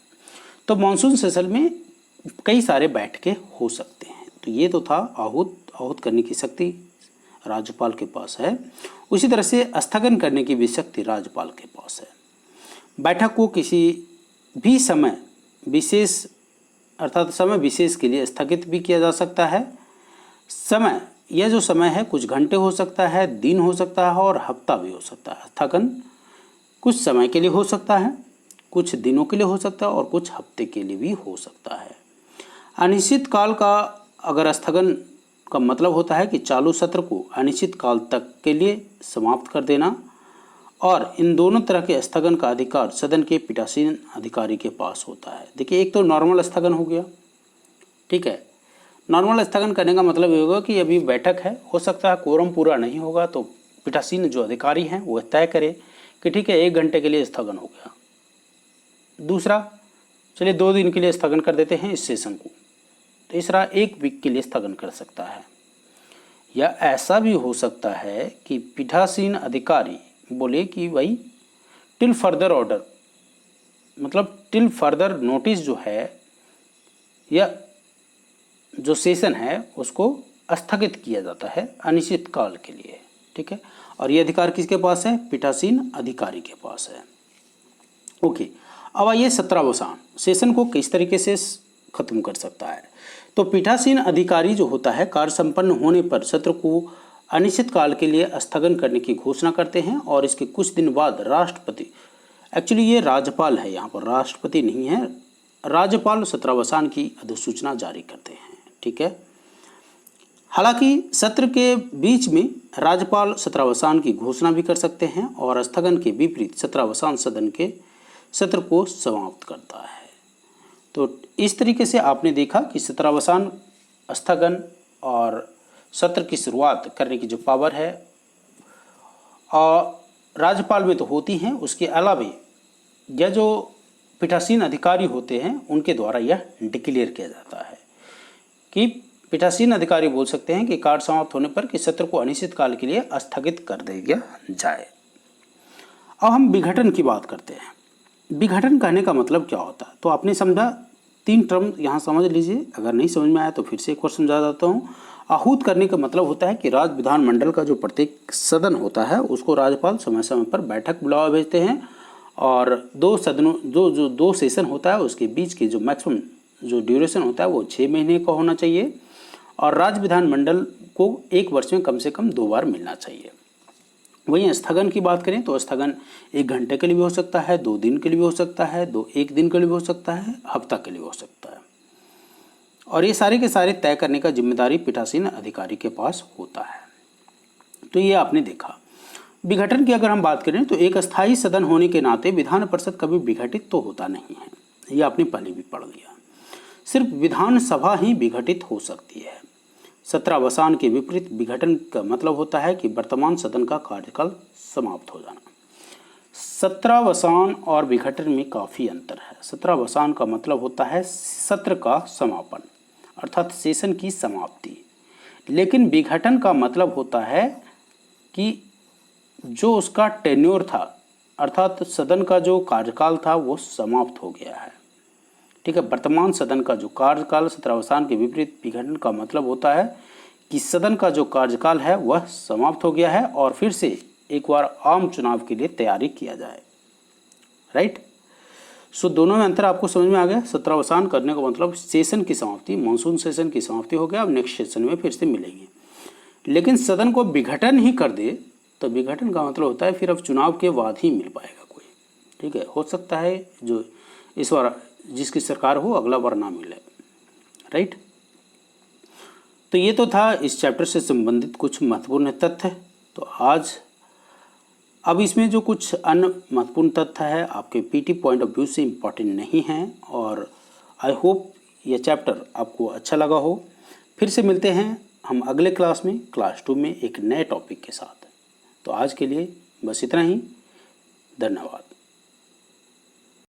तो मानसून सेशन में कई सारे बैठकें हो सकते हैं। तो ये तो था आहूत करने की शक्ति राज्यपाल के पास है। उसी तरह से स्थगन करने की भी शक्ति राज्यपाल के पास है। बैठक को किसी भी समय विशेष अर्थात समय विशेष के लिए स्थगित भी किया जा सकता है। समय, यह जो समय है कुछ घंटे हो सकता है, दिन हो सकता है और हफ्ता भी हो सकता है। स्थगन कुछ समय के लिए हो सकता है, कुछ दिनों के लिए हो सकता है और कुछ हफ्ते के लिए भी हो सकता है। अनिश्चित काल का अगर स्थगन का मतलब होता है कि चालू सत्र को अनिश्चित काल तक के लिए समाप्त कर देना। और इन दोनों तरह के स्थगन का अधिकार सदन के पीठासीन अधिकारी के पास होता है। देखिए एक तो नॉर्मल स्थगन हो गया, ठीक है। नॉर्मल स्थगन करने का मतलब ये होगा कि अभी बैठक है, हो सकता है कोरम पूरा नहीं होगा, तो पीठासीन जो अधिकारी हैं वो तय करे कि ठीक है 1 घंटे के लिए स्थगन हो गया। दूसरा, चलिए 2 दिन के लिए स्थगन कर देते हैं इस सेशन को। तीसरा, 1 वीक के लिए स्थगन कर सकता है। या ऐसा भी हो सकता है कि पीठासीन अधिकारी बोले कि भाई टिल फर्दर ऑर्डर, मतलब टिल फर्दर नोटिस जो है या जो सेशन है उसको स्थगित किया जाता है अनिश्चित काल के लिए, ठीक है। और ये अधिकार किसके पास है, पीठासीन अधिकारी के पास है। ओके, अब आइए सत्रावसान, सेशन को किस तरीके से खत्म कर सकता है। तो पीठासीन अधिकारी जो होता है कार्य संपन्न होने पर सत्र को अनिश्चित काल के लिए स्थगन करने की घोषणा करते हैं और इसके कुछ दिन बाद राष्ट्रपति, एक्चुअली ये राज्यपाल है, यहाँ पर राष्ट्रपति नहीं है, राज्यपाल सत्रावसान की अधिसूचना जारी करते हैं, ठीक है। हालांकि सत्र के बीच में राज्यपाल सत्रावसान की घोषणा भी कर सकते हैं और स्थगन के विपरीत सत्रावसान सदन के सत्र को समाप्त करता है। तो इस तरीके से आपने देखा कि सत्रावसान, स्थगन और सत्र की शुरुआत करने की जो पावर है और राज्यपाल में तो होती हैं, उसके अलावा यह जो पीठासीन अधिकारी होते हैं उनके द्वारा यह डिक्लेयर किया जाता है कि पीठासीन अधिकारी बोल सकते हैं कि कार्य समाप्त होने पर कि सत्र को अनिश्चित काल के लिए स्थगित कर दिया जाए। अब हम विघटन की बात करते हैं। विघटन कहने का मतलब क्या होता है, तो आपने समझा, 3 टर्म यहाँ समझ लीजिए। अगर नहीं समझ में आया तो फिर से एक बार समझा देता हूँ। आहूत करने का मतलब होता है कि राज्य विधानमंडल का जो प्रत्येक सदन होता है उसको राज्यपाल समय समय पर बैठक बुलावा भेजते हैं और 2 सदनों जो 2 सेशन होता है उसके बीच की जो मैक्सिमम जो ड्यूरेशन होता है वो 6 महीने का होना चाहिए और राज्य विधानमंडल को 1 वर्ष में कम से कम 2 बार मिलना चाहिए। वहीं स्थगन की बात करें तो स्थगन 1 घंटे के लिए भी हो सकता है, 2 दिन के लिए भी हो सकता है, 1 दिन के लिए भी हो सकता है, हफ्ता के लिए हो सकता है। और ये सारे के सारे तय करने का जिम्मेदारी पीठासीन अधिकारी के पास होता है। तो ये आपने देखा। विघटन की अगर हम बात करें तो एक अस्थायी सदन होने के नाते विधान परिषद कभी विघटित तो होता नहीं है, ये आपने पहले भी पढ़ लिया। सिर्फ विधानसभा ही विघटित हो सकती है। सत्रावसान के विपरीत विघटन का मतलब होता है कि वर्तमान सदन का कार्यकाल समाप्त हो जाना। सत्रावसान और विघटन में काफ़ी अंतर है। सत्रावसान का मतलब होता है सत्र का समापन अर्थात सेशन की समाप्ति, लेकिन विघटन का मतलब होता है कि जो उसका टेन्योर था अर्थात सदन का जो कार्यकाल था वो समाप्त हो गया है। ठीक है, वर्तमान सदन का जो कार्यकाल, सत्रावसान के विपरीत विघटन का मतलब होता है कि सदन का जो कार्यकाल है वह समाप्त हो गया है और फिर से एक बार आम चुनाव के लिए तैयारी किया जाए। राइट, सो दोनों में अंतर आपको समझ में आ गया। सत्रावसान करने का मतलब सेशन की समाप्ति, मानसून सेशन की समाप्ति हो गया, अब नेक्स्ट सेशन में फिर से मिलेंगे। लेकिन सदन को विघटन ही कर दे तो विघटन का मतलब होता है फिर अब चुनाव के बाद ही मिल पाएगा कोई। ठीक है, हो सकता है जो इस बार जिसकी सरकार हो अगला बार ना मिले। राइट, तो ये तो था इस चैप्टर से संबंधित कुछ महत्वपूर्ण तथ्य। तो आज अब इसमें जो कुछ अन्य महत्वपूर्ण तथ्य है आपके पीटी पॉइंट ऑफ व्यू से इम्पॉर्टेंट नहीं हैं और आई होप यह चैप्टर आपको अच्छा लगा हो। फिर से मिलते हैं हम अगले क्लास में, क्लास 2 में एक नए टॉपिक के साथ। तो आज के लिए बस इतना ही। धन्यवाद।